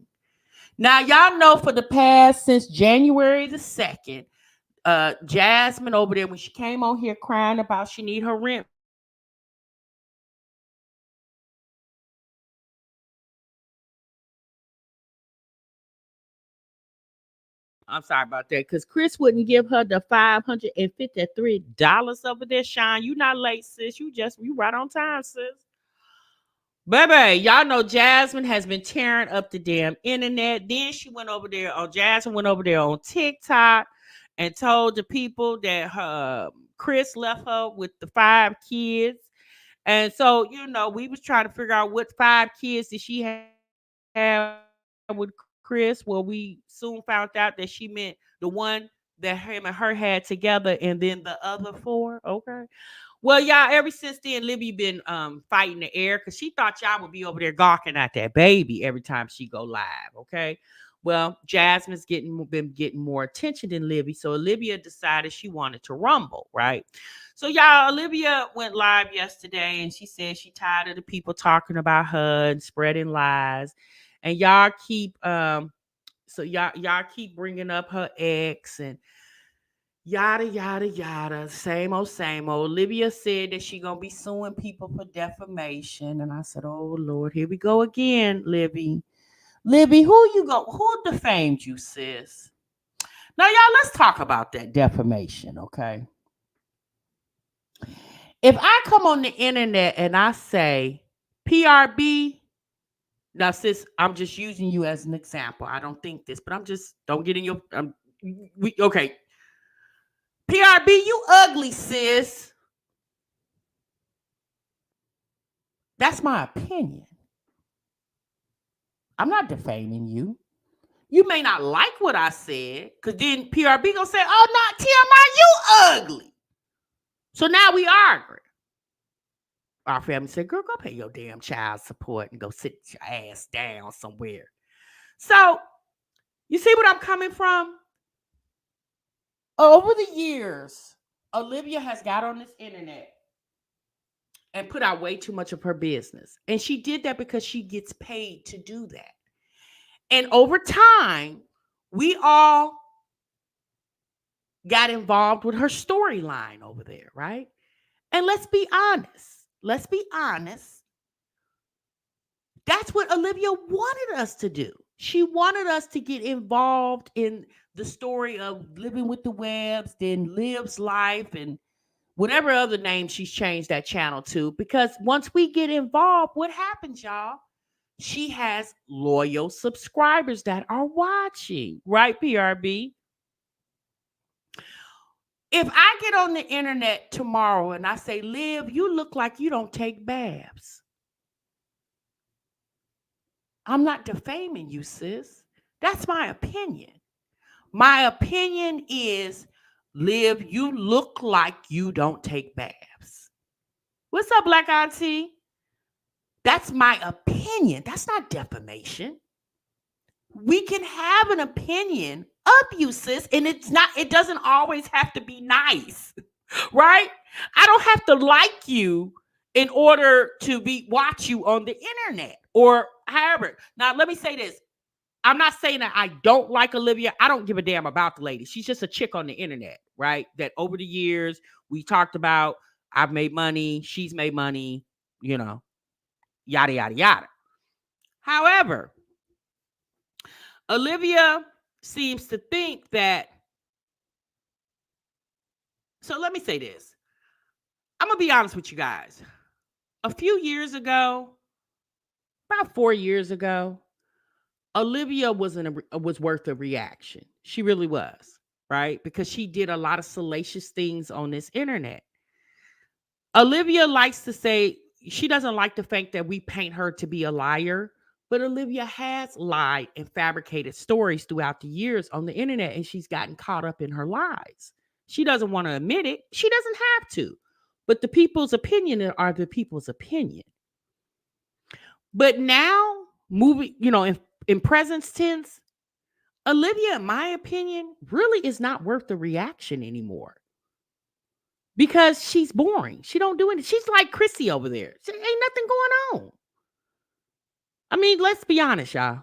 Now, y'all know for the past since January the 2nd, Jasmine over there, when she came on here crying about she need her rent paid, I'm sorry about that, because Chris wouldn't give her the $553 over there. Shine, you not late, sis. You right on time, sis. Baby, y'all know Jasmine has been tearing up the damn internet. Then she went over there on Jasmine went over there on TikTok and told the people that her Chris left her with the 5 kids. And so, we was trying to figure out what 5 kids did she have with Chris. Well, we soon found out that she meant the one that him and her had together and then the other 4. Okay. Well, y'all, ever since then, Libby been fighting the air because she thought y'all would be over there gawking at that baby every time she go live. Okay. Well, Jasmine's been getting more attention than Libby. So Olivia decided she wanted to rumble, right? So y'all, Olivia went live yesterday and she said she tired of the people talking about her and spreading lies. And y'all keep bringing up her ex and yada yada yada, same old same old. Olivia said that she gonna be suing people for defamation, and I said, "Oh Lord, here we go again, Libby. Libby, who defamed you, sis? Now, y'all, let's talk about that defamation, okay? If I come on the internet and I say PRB, now, sis, I'm just using you as an example. I don't think this, but don't get in your. Okay, PRB, you ugly, sis. That's my opinion. I'm not defaming you. You may not like what I said, because then PRB gonna say, "Oh, not TMI, you ugly." So now we arguing. Our family said, "Girl, go pay your damn child support and go sit your ass down somewhere." So you see what I'm coming from? Over the years, Olivia has got on this internet and put out way too much of her business. And she did that because she gets paid to do that. And over time, we all got involved with her storyline over there, right? And let's be honest. Let's be honest. That's what Olivia wanted us to do. She wanted us to get involved in the story of Living with the Webs, then Liv's Life, and whatever other name she's changed that channel to. Because once we get involved, what happens, y'all? She has loyal subscribers that are watching, right, PRB? If I get on the internet tomorrow and I say, Liv, you look like you don't take baths, I'm not defaming you, sis. That's my opinion. My opinion is, Liv, you look like you don't take baths. What's up, Black Auntie? That's my opinion. That's not defamation. We can have an opinion of you, sis, and it doesn't always have to be nice, right? I don't have to like you in order to watch you on the internet or however. Now, let me say this. I'm not saying that I don't like Olivia. I don't give a damn about the lady. She's just a chick on the internet, right? That over the years we talked about, I've made money, she's made money, you know, yada, yada, yada. However, Olivia seems to think that. So let me say this. I'm going to be honest with you guys. A few years ago, about 4 years ago, Olivia was worth a reaction. She really was, right? Because she did a lot of salacious things on this internet. Olivia likes to say she doesn't like the fact that we paint her to be a liar, but Olivia has lied and fabricated stories throughout the years on the internet, and she's gotten caught up in her lies. She doesn't want to admit it. She doesn't have to. But the people's opinion are the people's opinion. But now, moving, in present tense, Olivia, in my opinion, really is not worth the reaction anymore. Because she's boring. She don't do anything. She's like Chrissy over there. Ain't nothing going on. I mean, let's be honest, y'all.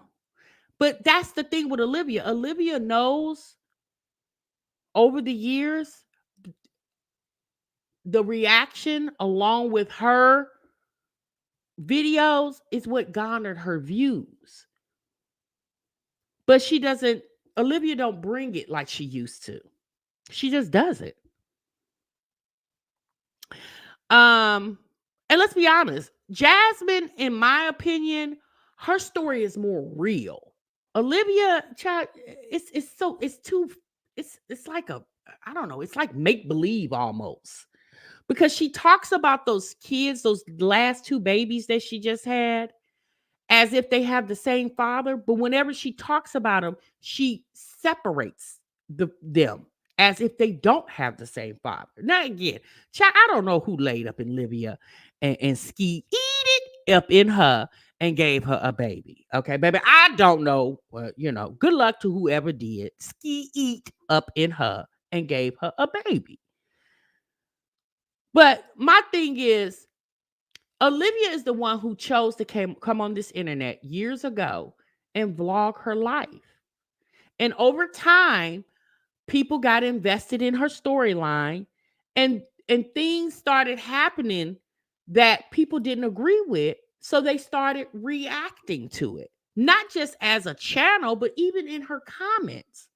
But that's the thing with Olivia. Olivia knows over the years, the reaction along with her videos is what garnered her views. But Olivia don't bring it like she used to. She just does it. And let's be honest, Jasmine, in my opinion, her story is more real. Olivia, child, it's like I don't know, it's like make believe almost. Because she talks about those kids, those last 2 babies that she just had, as if they have the same father, but whenever she talks about them, she separates them as if they don't have the same father. Now again, child, I don't know who laid up in Olivia and ski eat it up in her and gave her a baby. Okay, baby, I don't know. Well, good luck to whoever did ski eat up in her and gave her a baby. But my thing is, Olivia is the one who chose to come on this internet years ago and vlog her life. And over time, people got invested in her storyline and things started happening that people didn't agree with. So they started reacting to it, not just as a channel, but even in her comments.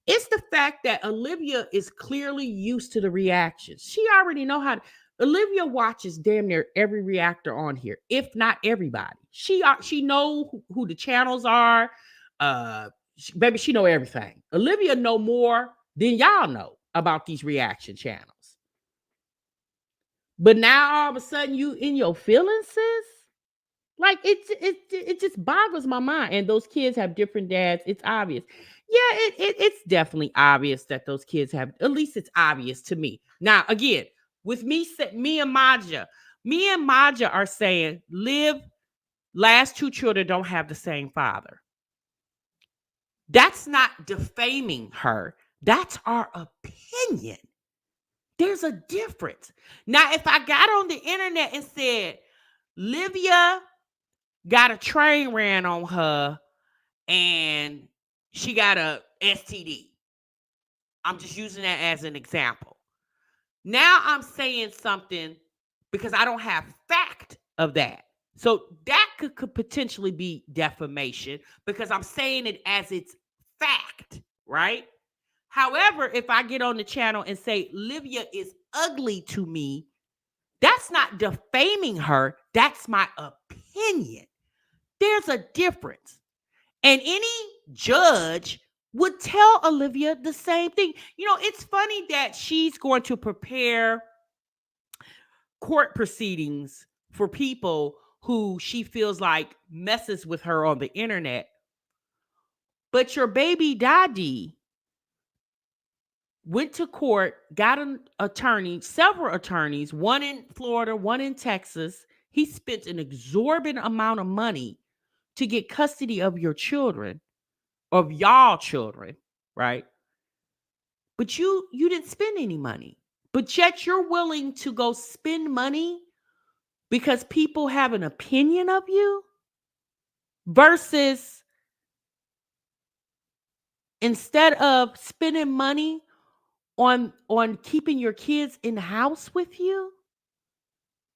It's the fact that Olivia is clearly used to the reactions. She already know how to. Olivia watches damn near every reactor on here, if not everybody. She know who the channels are. Baby, she know everything. Olivia know more than y'all know about these reaction channels. But now all of a sudden you in your feelings, sis? Like it just boggles my mind. And those kids have different dads. It's obvious. Yeah, it's definitely obvious that those kids have. At least it's obvious to me. Now, again, with me and Maja are saying, Liv, last 2 children don't have the same father. That's not defaming her. That's our opinion. There's a difference. Now, if I got on the internet and said, Livia got a train ran on her and she got a STD. I'm just using that as an example. Now I'm saying something because I don't have fact of that. So that could potentially be defamation because I'm saying it as it's fact, right? However, if I get on the channel and say Livia is ugly to me, that's not defaming her. That's my opinion. There's a difference. And any judge would tell Olivia the same thing. It's funny that she's going to prepare court proceedings for people who she feels like messes with her on the internet, But your baby daddy went to court, got an attorney, several attorneys, one in Florida, one in Texas. He spent an exorbitant amount of money to get custody of your children, of y'all children, right? But you didn't spend any money. But yet you're willing to go spend money because people have an opinion of you versus instead of spending money on keeping your kids in the house with you.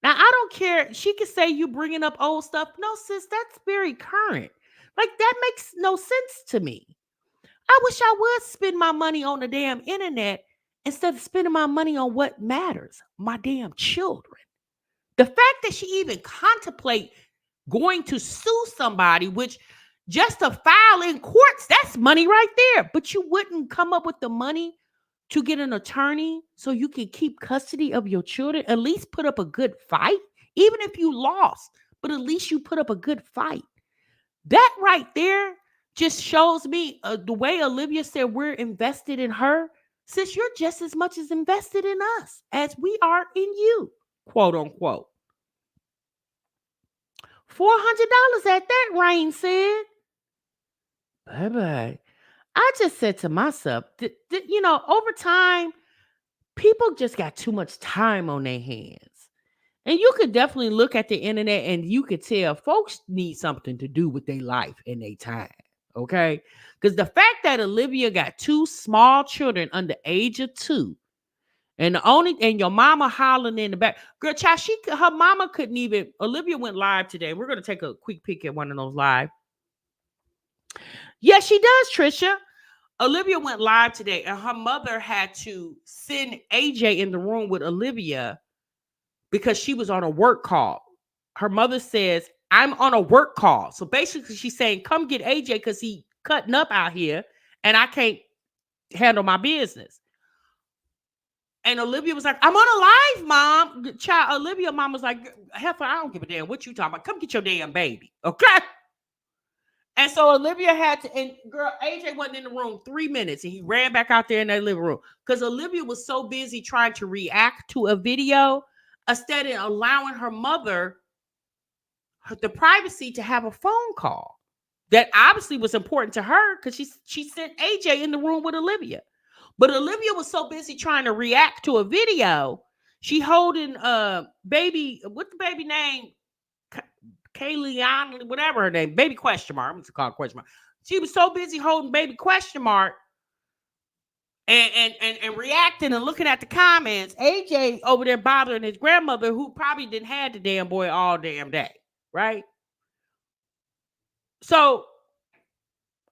Now, I don't care. She could say you bringing up old stuff. No, sis, that's very current. Like, that makes no sense to me. I wish I would spend my money on the damn internet instead of spending my money on what matters, my damn children. The fact that she even contemplate going to sue somebody, which just to file in courts, that's money right there. But you wouldn't come up with the money to get an attorney so you can keep custody of your children, at least put up a good fight, even if you lost, but at least you put up a good fight. That right there just shows me the way Olivia said we're invested in her. Sis, you're just as much as invested in us as we are in you, quote unquote. $400 at that, Rain said. Baebay. I just said to myself, over time, people just got too much time on their hands. And you could definitely look at the internet and you could tell folks need something to do with their life and their time. Okay. Because the fact that Olivia got two small children under age of 2, and your mama hollering in the back, girl, child, her mama couldn't even. Olivia went live today. We're gonna take a quick peek at one of those live. Yes, she does, Trisha. Olivia went live today, and her mother had to send AJ in the room with Olivia because she was on a work call. Her mother says, I'm on a work call. So basically she's saying, come get AJ because he cutting up out here and I can't handle my business. And Olivia was like, I'm on a live, Mom. Child, Olivia mom was like, Heifer, I don't give a damn what you talking about. Come get your damn baby, okay? And so Olivia had to, and girl, AJ wasn't in the room 3 minutes and he ran back out there in that living room because Olivia was so busy trying to react to a video instead of allowing her mother the privacy to have a phone call that obviously was important to her because she sent AJ in the room with Olivia. But Olivia was so busy trying to react to a video. She holding baby, what's the baby name? Kayleon, whatever her name, baby question mark. I'm going to call it question mark. She was so busy holding baby question mark and reacting and looking at the comments. AJ over there bothering his grandmother, who probably didn't have the damn boy all damn day, right? So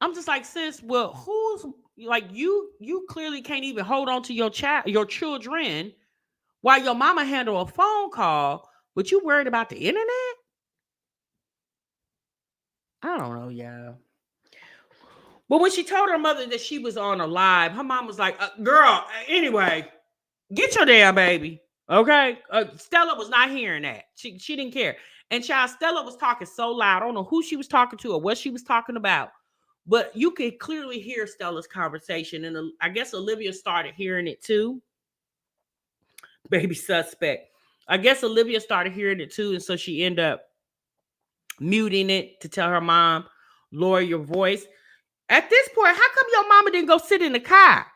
I'm just like, sis, well, who's like you clearly can't even hold on to your children while your mama handle a phone call, but you worried about the internet? I don't know, y'all. But when she told her mother that she was on a live, her mom was like, girl, anyway, get your damn baby. Okay. Stella was not hearing that. She didn't care. And child, Stella was talking so loud. I don't know who she was talking to or what she was talking about, but you could clearly hear Stella's conversation. And I guess Olivia started hearing it too. Baby suspect. I guess Olivia started hearing it too. And so she ended up muting it to tell her mom, lower your voice. At this point, how come your mama didn't go sit in the car?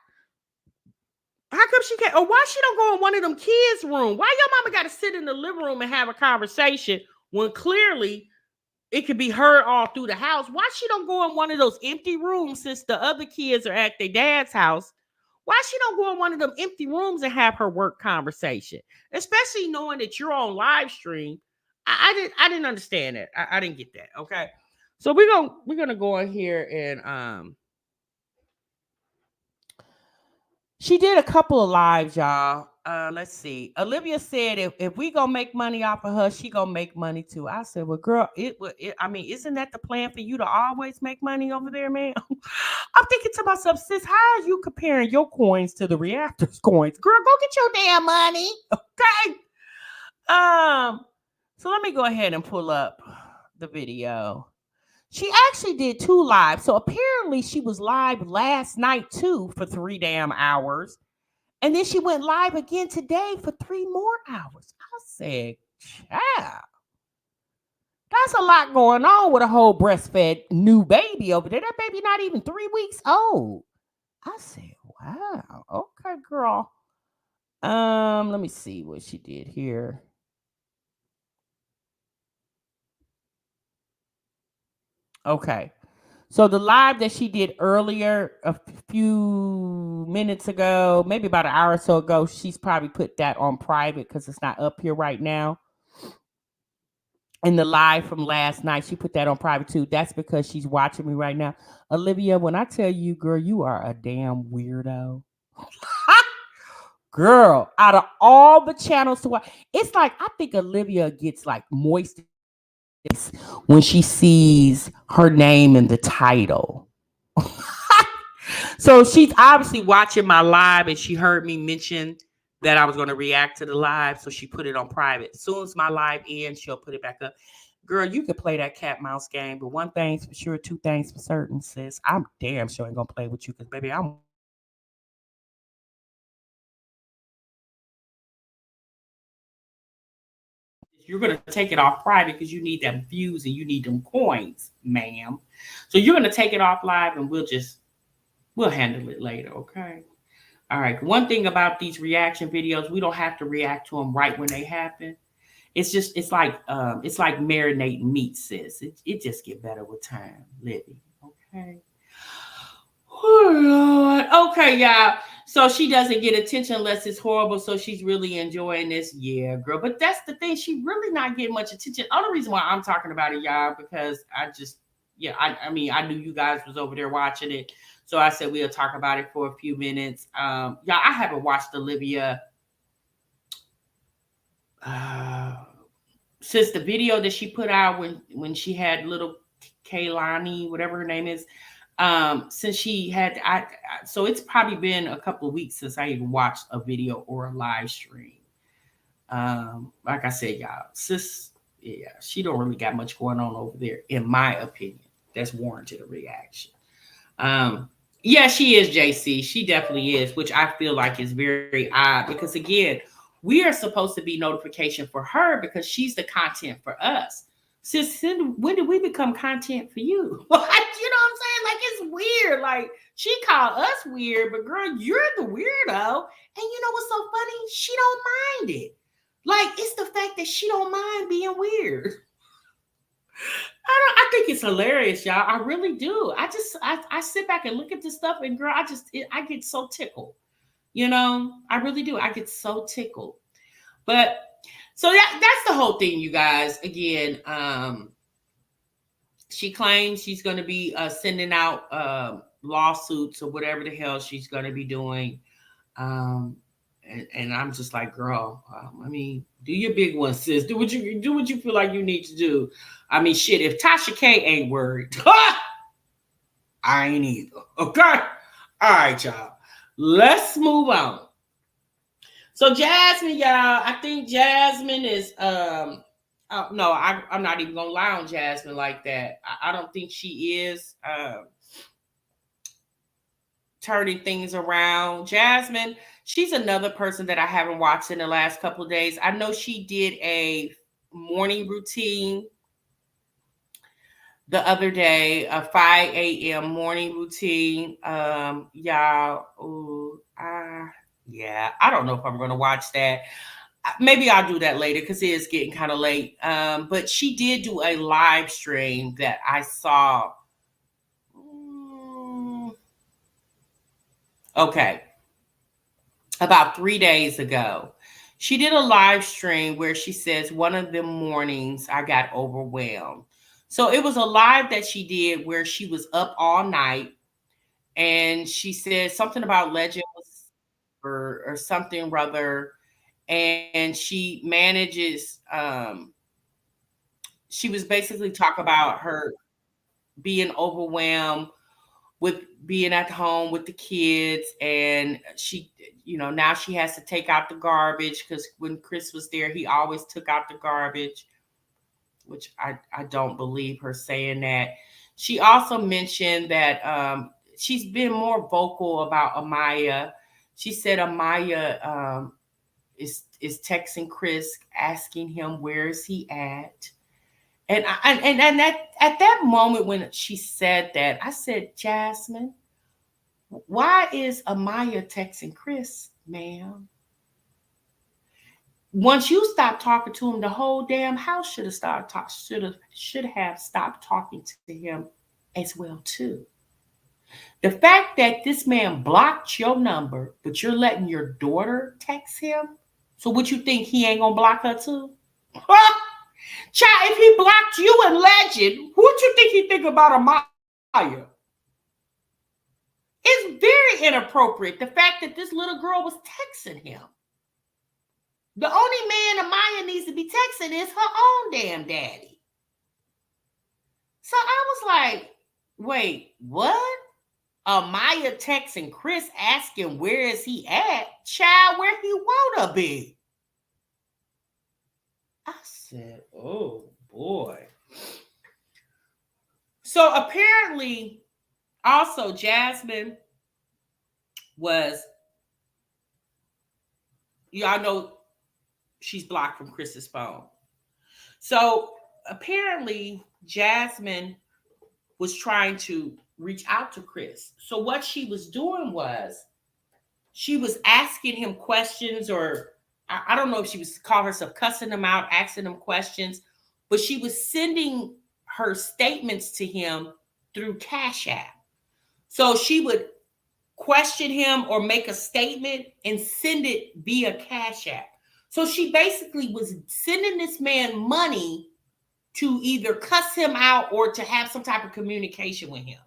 How come she can't? Or why she don't go in one of them kids' room? Why your mama got to sit in the living room and have a conversation when clearly it could be heard all through the house? Why she don't go in one of those empty rooms since the other kids are at their dad's house? Why she don't go in one of them empty rooms and have her work conversation? Especially knowing that you're on live stream. I didn't understand that. I didn't get that. Okay. So we're gonna go in here and she did a couple of lives, y'all. Let's see. Olivia said if we gonna make money off of her, she gonna make money too. I said, well, girl, isn't that the plan for you to always make money over there, man? I'm thinking to myself, sis, how are you comparing your coins to the reactors' coins? Girl, go get your damn money. Okay. So let me go ahead and pull up the video. She actually did 2 lives. So apparently she was live last night too for 3 damn hours. And then she went live again today for 3 more hours. I said, child, that's a lot going on with a whole breastfed new baby over there. That baby not even 3 weeks old. I said, wow, okay, girl. Let me see what she did here. Okay. So the live that she did earlier, a few minutes ago, maybe about an hour or so ago, she's probably put that on private because it's not up here right now. And the live from last night, she put that on private too. That's because she's watching me right now. Olivia, when I tell you, girl, you are a damn weirdo. Girl, out of all the channels to watch, it's like I think Olivia gets like moist when she sees her name in the title. So she's obviously watching my live and she heard me mention that I was going to react to the live. So she put it on private. As soon as my live ends, she'll put it back up. Girl, you can play that cat mouse game, but one thing's for sure, two things for certain, sis. I'm damn sure ain't gonna play with you because baby, you're gonna take it off private because you need them views and you need them coins, ma'am. So you're gonna take it off live and we'll handle it later, okay? All right. One thing about these reaction videos, we don't have to react to them right when they happen. It's like marinating meat, sis. It just get better with time, Libby. Okay. Oh, Lord. Okay, y'all. So she doesn't get attention unless it's horrible. So she's really enjoying this. Yeah, girl. But that's the thing. She really not getting much attention. Only reason why I'm talking about it, y'all, because I mean, I knew you guys was over there watching it. So I said we'll talk about it for a few minutes. Y'all, I haven't watched Olivia since the video that she put out when she had little Kaylani, whatever her name is. Since she had, so it's probably been a couple of weeks since I even watched a video or a live stream. Like I said, y'all, sis, yeah, she don't really got much going on over there, in my opinion. That's warranted a reaction. Yeah, she is, JC. She definitely is, which I feel like is very odd because again, we are supposed to be notification for her because she's the content for us. Sis, when did we become content for you? Like, you know what I'm saying? Like, it's weird. Like, she called us weird, but girl, you're the weirdo. And you know what's so funny? She don't mind it. Like, it's the fact that she don't mind being weird. I think it's hilarious, y'all. I really do. I sit back and look at this stuff, and girl, I get so tickled. You know, I really do. I get so tickled. But so that's the whole thing, you guys. Again, she claims she's going to be sending out lawsuits or whatever the hell she's going to be doing. And I'm just like, girl, I mean, do your big one, sis. Do what you feel like you need to do. I mean, shit, if Tasha K ain't worried, I ain't either. Okay? All right, y'all. Let's move on. So Jasmine, y'all, I think Jasmine is no, I'm not even gonna lie on Jasmine like that. I don't think she is turning things around. Jasmine, she's another person that I haven't watched in the last couple of days. I know she did a morning routine the other day, a 5 a.m. morning routine. Y'all, yeah, I don't know if I'm going to watch that. Maybe I'll do that later because it is getting kind of late. But she did do a live stream that I saw. Okay. About 3 days ago. She did a live stream where she says, one of the mornings I got overwhelmed. So it was a live that she did where she was up all night and she said something about legends or something rather. And she manages, she was basically talking about her being overwhelmed with being at home with the kids, and she, you know, now she has to take out the garbage because when Chris was there, he always took out the garbage, which I don't believe her saying that. She also mentioned that she's been more vocal about Amaya. She said Amaya is texting Chris, asking him where is he at. And at that moment when she said that, I said, Jasmine, why is Amaya texting Chris, ma'am? Once you stop talking to him, the whole damn house should have stopped talking to him as well too. The fact that this man blocked your number, but you're letting your daughter text him. So what you think he ain't gonna block her too? Child, if he blocked you in Legend, what you think he think about Amaya? It's very inappropriate. The fact that this little girl was texting him. The only man Amaya needs to be texting is her own damn daddy. So I was like, wait, what? Amaya texting Chris asking where is he at? Child, where he wanna be? I said, oh boy. So apparently, also Jasmine was, y'all know she's blocked from Chris's phone. So apparently Jasmine was trying to reach out to Chris. So what she was doing was she was asking him questions, or I don't know if she was call herself cussing him out, asking him questions, but she was sending her statements to him through Cash App. So she would question him or make a statement and send it via Cash App. So she basically was sending this man money to either cuss him out or to have some type of communication with him.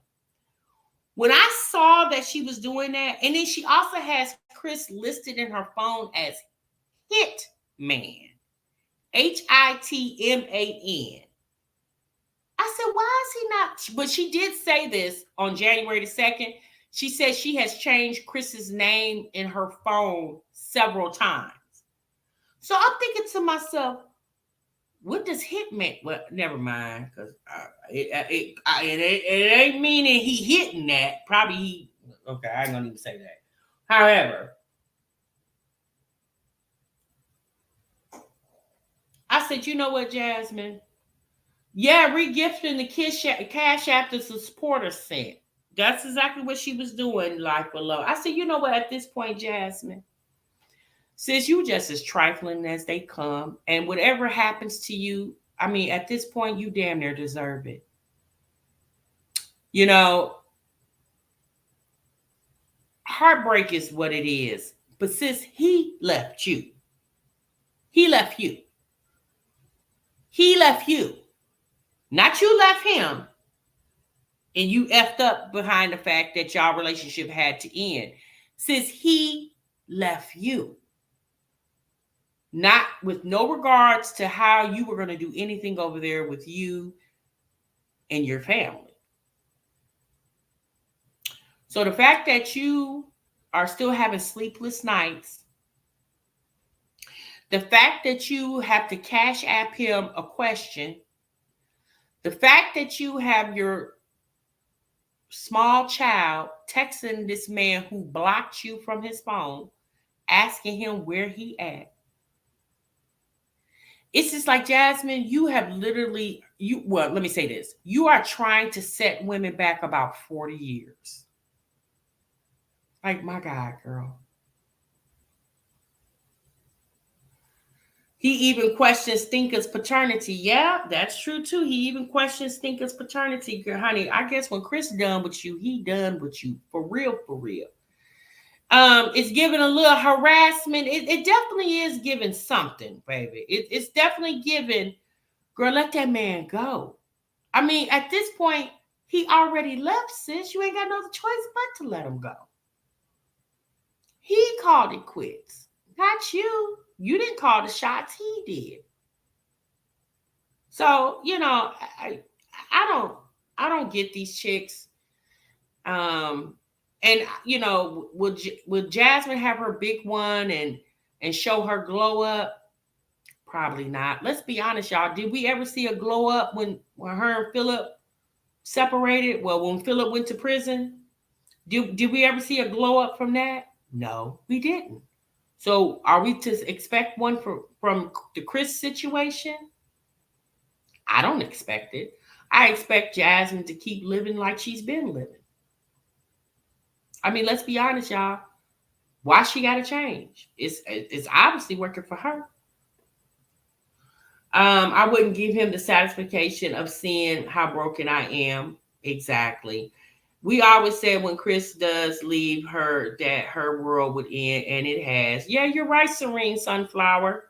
When I saw that she was doing that, and then she also has Chris listed in her phone as Hitman, Hitman. I said, why is he not? But she did say this on January the 2nd. She said she has changed Chris's name in her phone several times. So I'm thinking to myself, what does Hitman? Well, never mind, because it ain't meaning he hitting that. Probably he. Okay, I ain't gonna even say that. However, I said, you know what, Jasmine? Yeah, regifting the Cash App the supporter sent. That's exactly what she was doing, like below. I said, you know what, at this point, Jasmine, sis, you just as trifling as they come. And whatever happens to you, I mean, at this point, you damn near deserve it. You know, heartbreak is what it is. But sis, he left you. He left you. He left you. Not you left him. And you effed up behind the fact that y'all relationship had to end. Sis, he left you. Not with no regards to how you were going to do anything over there with you and your family. So the fact that you are still having sleepless nights, the fact that you have to Cash App him a question, the fact that you have your small child texting this man who blocked you from his phone, asking him where he at. It's just like, Jasmine, you have literally, let me say this. You are trying to set women back about 40 years. Like, my God, girl. He even questions Stinker's paternity. Yeah, that's true too. He even questions Stinker's paternity. Girl, honey, I guess when Chris done with you, he done with you. For real, for real. It's giving a little harassment. It definitely is giving something, baby. It's definitely giving, girl, let that man go. I mean, at this point, he already left, sis. You ain't got no other choice but to let him go. He called it quits. Not you. You didn't call the shots. He did. So, you know, I don't get these chicks. And you know, would Jasmine have her big one and show her glow up? Probably not. Let's be honest, y'all. Did we ever see a glow up when her and Philip separated. Well, when Philip went to prison, did we ever see a glow up from that? No, we didn't. So are we to expect one from the Chris situation? I don't expect it. I expect Jasmine to keep living like she's been living. I mean, let's be honest, y'all. Why she got to change? It's obviously working for her. I wouldn't give him the satisfaction of seeing how broken I am. Exactly. We always said when Chris does leave her that her world would end, and it has. Yeah, you're right, Serene Sunflower.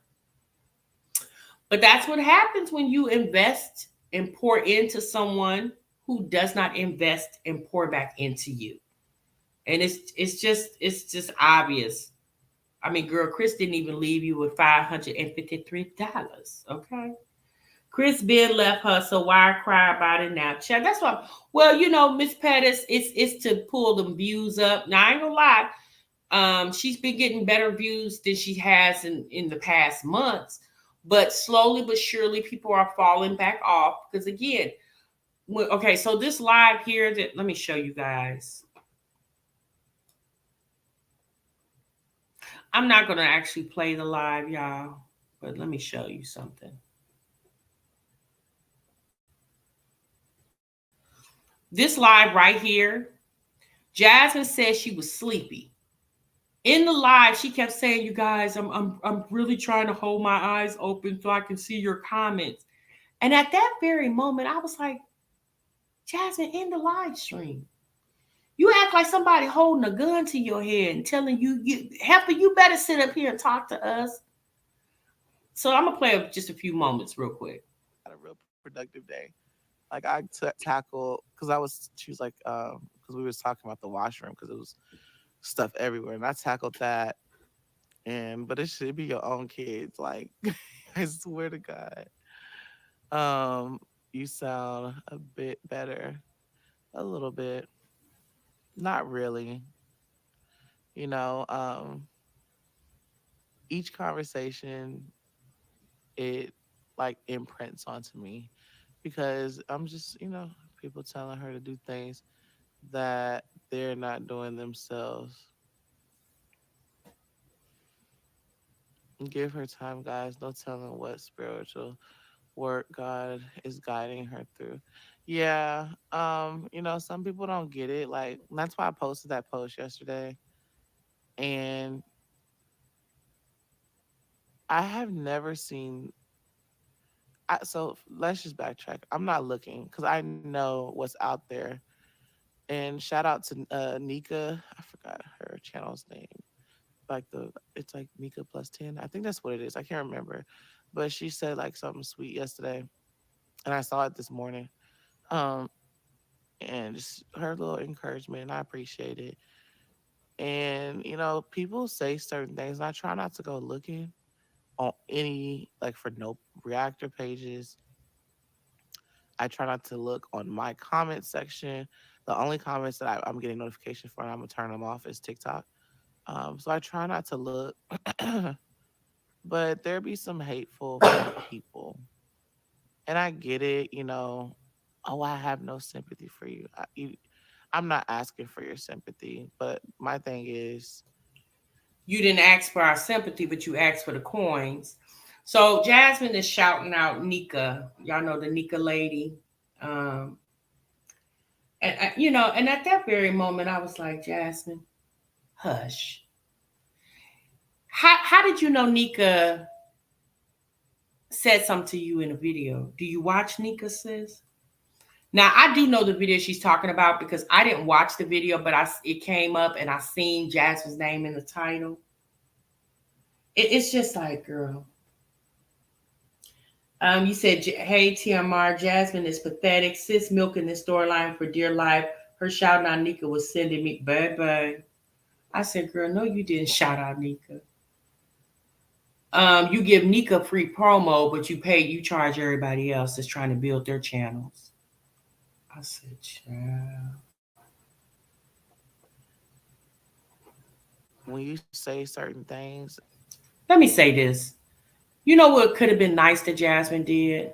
But that's what happens when you invest and pour into someone who does not invest and pour back into you. And it's just obvious. I mean, girl, Chris didn't even leave you with $553. Okay. Chris Ben left her, so why cry about it now? Child, that's why. Well, Miss Pettis, it's to pull them views up. Now I ain't gonna lie. She's been getting better views than she has in the past months, but slowly but surely people are falling back off because again, okay, so this live here that let me show you guys. I'm not gonna actually play the live, y'all, but let me show you something. This live right here, Jasmine said she was sleepy. In the live, she kept saying, "You guys, I'm really trying to hold my eyes open so I can see your comments." And at that very moment, I was like, Jasmine, in the live stream, you act like somebody holding a gun to your head and telling you, Heifer, you better sit up here and talk to us. So I'm gonna play just a few moments real quick. Had a real productive day. Like I tackled because she was like, because we was talking about the washroom because it was stuff everywhere, and I tackled that. But it should be your own kids. Like I swear to God, you sound a bit better, a little bit, not really. You know, each conversation it like imprints onto me because I'm just people telling her to do things that they're not doing themselves. Give her time, guys. No telling what spiritual work God is guiding her through. Yeah, some people don't get it. Like that's why I posted that post yesterday. And I have never seen so let's just backtrack. I'm not looking because I know what's out there. And shout out to Nika. I forgot her channel's name. Like it's like Nika plus 10. I think that's what it is. I can't remember. But she said like something sweet yesterday. And I saw it this morning. Um, and just her little encouragement. And I appreciate it. And, people say certain things. And I try not to go looking on any, like for no reactor pages. I try not to look on my comment section. The only comments that I'm getting notification for, and I'm going to turn them off, is TikTok. So I try not to look. But there be some hateful people. And I get it, oh, I have no sympathy for you. I'm not asking for your sympathy, but my thing is, You didn't ask for our sympathy, but you asked for the coins. So Jasmine is shouting out Nika. Y'all know the Nika lady. Um, and at that very moment, I was like, Jasmine, hush. How did you know Nika said something to you in a video? Do you watch Nika, sis? Now I do know the video she's talking about because I didn't watch the video, but it came up and I seen Jasmine's name in the title. It's just like, girl. You said, hey, TMR, Jasmine is pathetic. Sis milking this storyline for dear life. Her shouting out Nika was sending me, Baebay. I said, girl, no, you didn't shout out Nika. You give Nika free promo, but you charge everybody else that's trying to build their channels. I said, child. when you say certain things, Let me say this. You know what could have been nice that Jasmine did?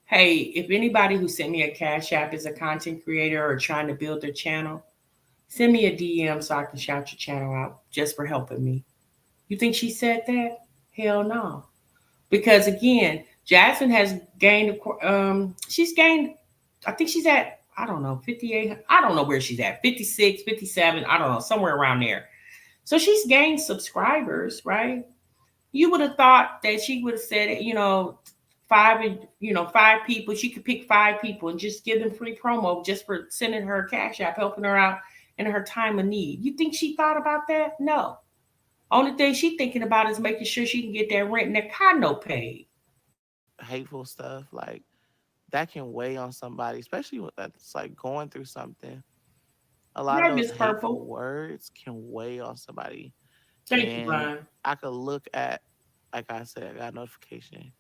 Hey, if anybody who sent me a cash app is a content creator or trying to build their channel, send me a DM so I can shout your channel out just for helping me. You think she said that? Hell no. Because again, Jasmine has gained, she's gained, I think she's at, I don't know, 58, I don't know where she's at, 56, 57, I don't know, somewhere around there. So she's gained subscribers, right? You would have thought that she would have said, five and five people. She could pick five people and just give them free promo just for sending her a cash app, helping her out in her time of need. You think she thought about that? No. Only thing she thinking about is making sure she can get that rent and that condo paid. Hateful stuff like that can weigh on somebody, especially when that's like going through something. A lot of Right, those Miss hateful Purple. words can weigh on somebody. Thank you, And Brian. I could look at, like I said, I got a notification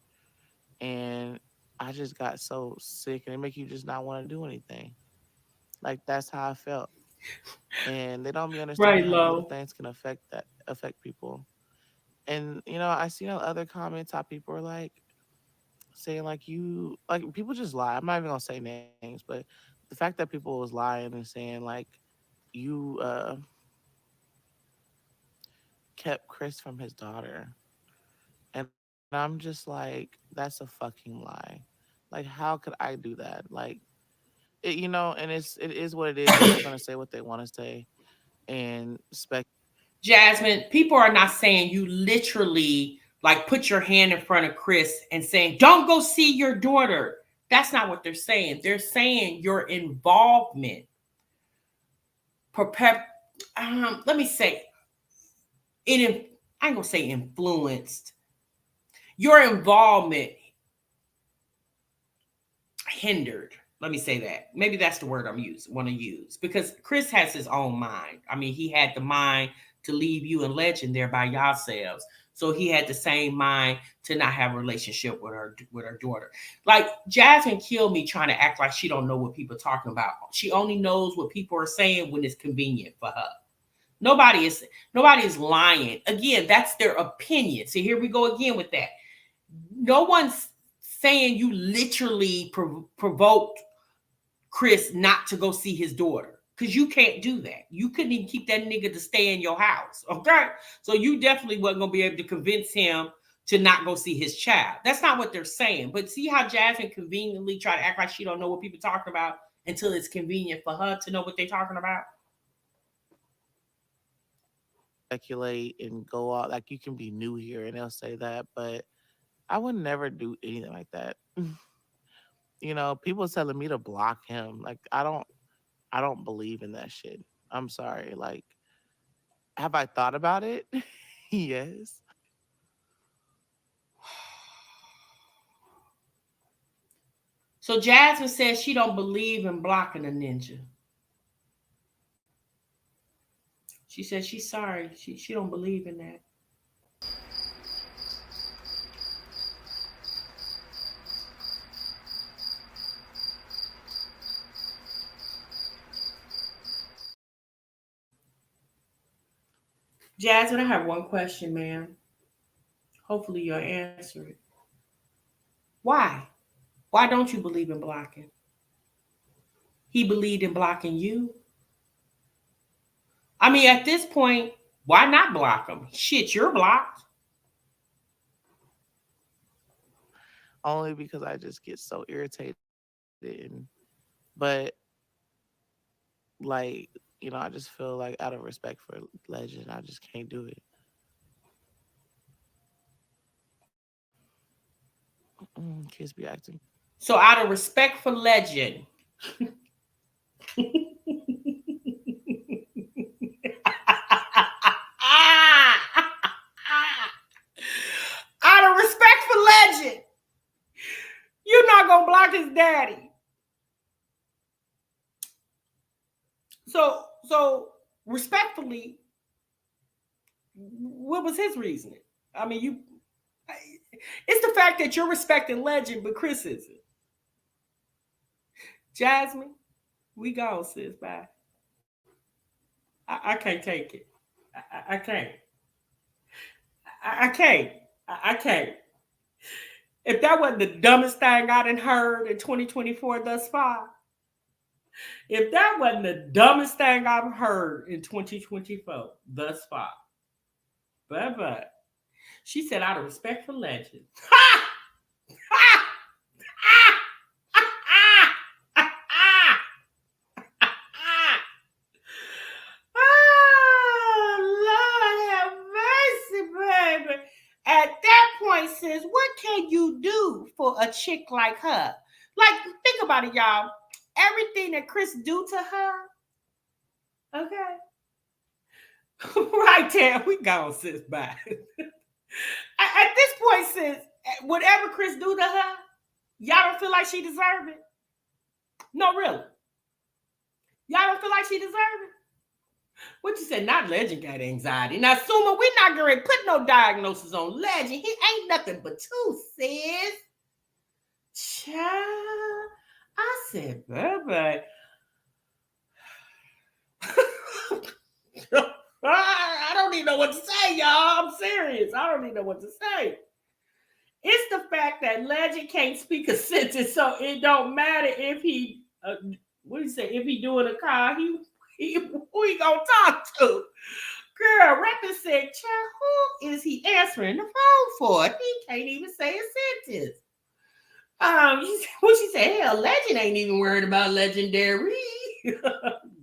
and I just got so sick and it make you just not want to do anything. Like that's how I felt. And they don't be Right, understanding how little low. things can affect people. And I see on other comments how people are like saying like you like people just lie. I'm not even gonna say names, but the fact that people was lying and saying like you kept Chris from his daughter. And I'm just like, that's a fucking lie. Like, how could I do that? Like, and it is what it is. People are gonna say what they want to say and Jasmine, people are not saying you literally like put your hand in front of Chris and saying, don't go see your daughter. That's not what they're saying. They're saying your involvement. Let me say, I ain't gonna say influenced. Your involvement hindered. Let me say that. Maybe that's the word want to use because Chris has his own mind. I mean, he had the mind to leave you and Legend there by yourselves. So he had the same mind to not have a relationship with her daughter. Like Jasmine killed me trying to act like she don't know what people are talking about. She only knows what people are saying when it's convenient for her. Nobody is nobody is lying. Again, that's their opinion. See, here we go again with that. No one's saying you literally provoked Chris not to go see his daughter because you can't do that. You couldn't even keep that nigga to stay in your house. Okay, so you definitely wasn't gonna be able to convince him to not go see his child. That's not what they're saying. But see how Jasmine conveniently try to act like she don't know what people talking about until it's convenient for her to know what they're talking about. speculate and go out. Like you can be new here, and they'll say that, but I would never do anything like that. People telling me to block him. Like I don't believe in that shit. I'm sorry. Like, have I thought about it? Yes. So Jasmine says she don't believe in blocking a ninja. She says she's sorry. She don't believe in that. Jasmine, I have one question, ma'am. Hopefully you'll answer it. Why? Why don't you believe in blocking? He believed in blocking you. I mean, at this point, why not block him? Shit, you're blocked. Only because I just get so irritated. But like, I just feel like out of respect for Legend, I just can't do it. Kids be acting. So, out of respect for Legend, out of respect for Legend, you're not gonna block his daddy. So respectfully, what was his reasoning? I mean, it's the fact that you're respecting Legend, but Chris isn't. Jasmine, we go, sis. Bye. I can't take it. I can't. I can't. I can't. If that wasn't the dumbest thing I done heard in 2024 thus far, if that wasn't the dumbest thing I've heard in 2024 thus far, but she said out of respect for legend. Ha! Ha! Ah! Ah! Ah! Ah! Ah! Oh, Lord have mercy, baby. At that point, sis, what can you do for a chick like her? Like, think about it, y'all. Everything that Chris do to her, okay? Right there, we gone, sis, bye. At this point, sis, whatever Chris do to her, y'all don't feel like she deserve it? No, really. Y'all don't feel like she deserve it? What you said? Not Legend got anxiety. Now, Suma, we not gonna put no diagnosis on Legend. He ain't nothing but two, sis. Child, I said, Baebay. I don't even know what to say, y'all. I'm serious. I don't even know what to say. It's the fact that Legend can't speak a sentence, so it don't matter if he, what do you say? If he doing a call, who he gonna talk to? Girl, Rapper said, child, who is he answering the phone for? He can't even say a sentence. What she said, hell, Legend ain't even worried about Legendary.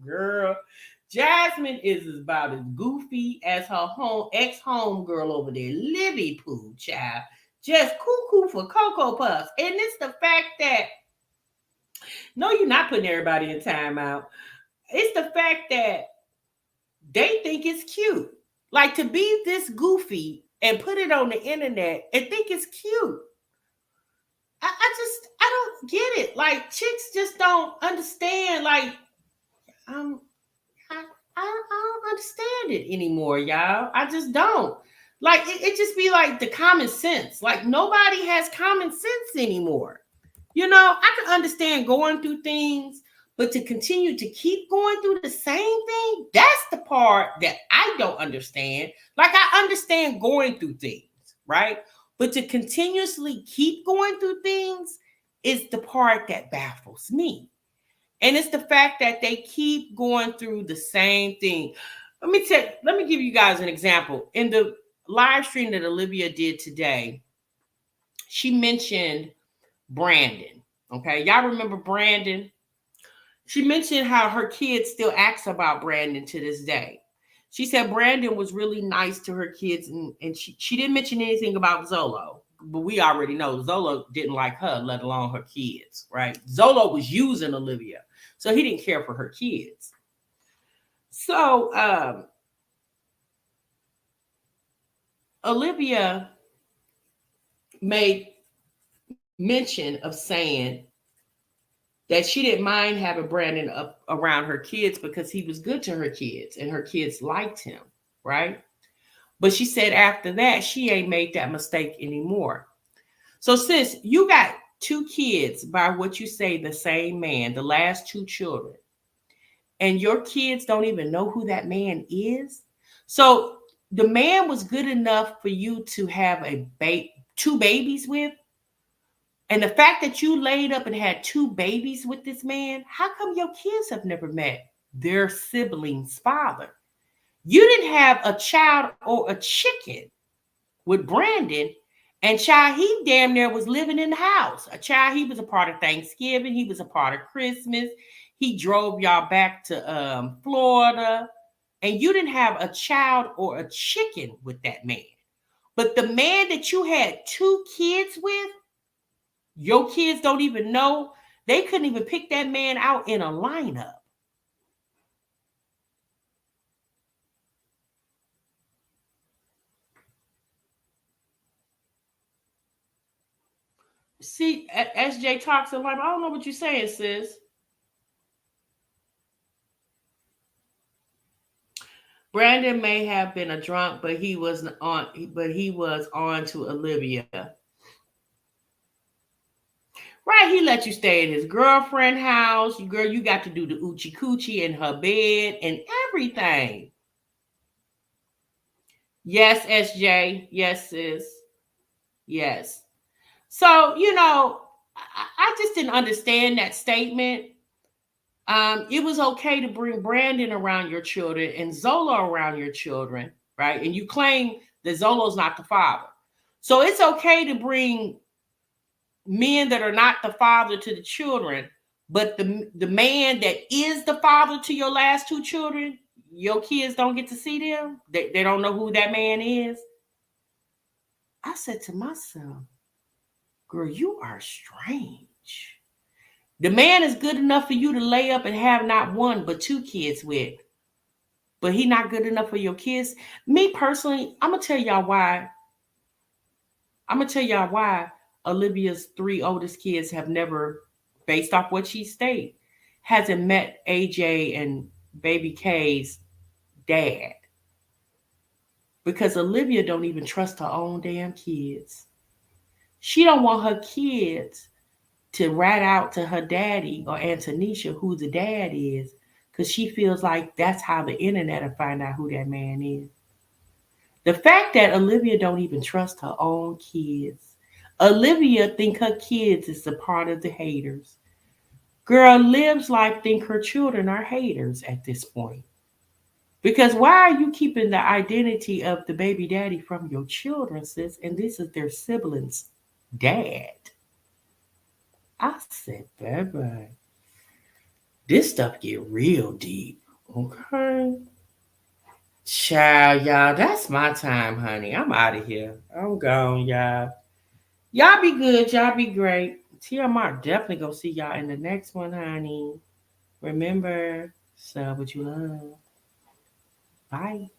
Girl, Jasmine is about as goofy as her ex-homegirl over there, Libby Pooh, child. Just cuckoo for Cocoa Puffs. And it's the fact that, no, you're not putting everybody in timeout. It's the fact that they think it's cute. Like, to be this goofy and put it on the internet and think it's cute. I don't get it. Like, chicks just don't understand. Like, I don't understand it anymore, y'all. I just don't. Like, it just be like the common sense. Like, nobody has common sense anymore. You know, I can understand going through things, but to continue to keep going through the same thing, that's the part that I don't understand. Like, I understand going through things, right? But to continuously keep going through things is the part that baffles me. And it's the fact that they keep going through the same thing. Let me give you guys an example. In the live stream that Olivia did today, she mentioned Brandon. Okay, y'all remember Brandon? She mentioned how her kids still ask about Brandon to this day. She said Brandon was really nice to her kids, and she didn't mention anything about Zolo. But we already know Zolo didn't like her, let alone her kids, right? Zolo was using Olivia, so he didn't care for her kids. So Olivia made mention of saying that she didn't mind having Brandon up around her kids because he was good to her kids and her kids liked him, right? But she said after that, she ain't made that mistake anymore. So sis, you got two kids by what you say, the same man, the last two children, and your kids don't even know who that man is. So the man was good enough for you to have two babies with. And the fact that you laid up and had two babies with this man, how come your kids have never met their sibling's father? You didn't have a child or a chicken with Brandon, and child, he damn near was living in the house. A child, he was a part of Thanksgiving. He was a part of Christmas. He drove y'all back to Florida, and you didn't have a child or a chicken with that man. But the man that you had two kids with, your kids don't even know. They couldn't even pick that man out in a lineup. See, SJ talks and like, I don't know what you're saying, sis. Brandon may have been a drunk, but he was on to Olivia. Right, he let you stay in his girlfriend house. Girl, you got to do the oochie coochie in her bed and everything. Yes, SJ. Yes, sis. Yes. So, I just didn't understand that statement. It was okay to bring Brandon around your children and Zola around your children, right? And you claim that Zolo's not the father. So it's okay to bring men that are not the father to the children, but the man that is the father to your last two children, your kids don't get to see them. They don't know who that man is. I said to myself, girl, you are strange. The man is good enough for you to lay up and have not one but two kids with, but he not good enough for your kids. Me personally, I'm gonna tell y'all why. I'm gonna tell y'all why Olivia's three oldest kids have never, based off what she stated, hasn't met AJ and baby K's dad. Because Olivia don't even trust her own damn kids. She don't want her kids to rat out to her daddy or Antonisha who the dad is, because she feels like that's how the internet will find out who that man is. The fact that Olivia don't even trust her own kids. Olivia think her kids is a part of the haters. Girl lives life think her children are haters at this point. Because why are you keeping the identity of the baby daddy from your children, sis? And this is their siblings' dad. I said, baby, this stuff get real deep. Okay. Child, y'all, that's my time, honey. I'm out of here. I'm gone, y'all. Y'all be good. Y'all be great. TMR definitely gonna see y'all in the next one, honey. Remember, sub what you love. Bye.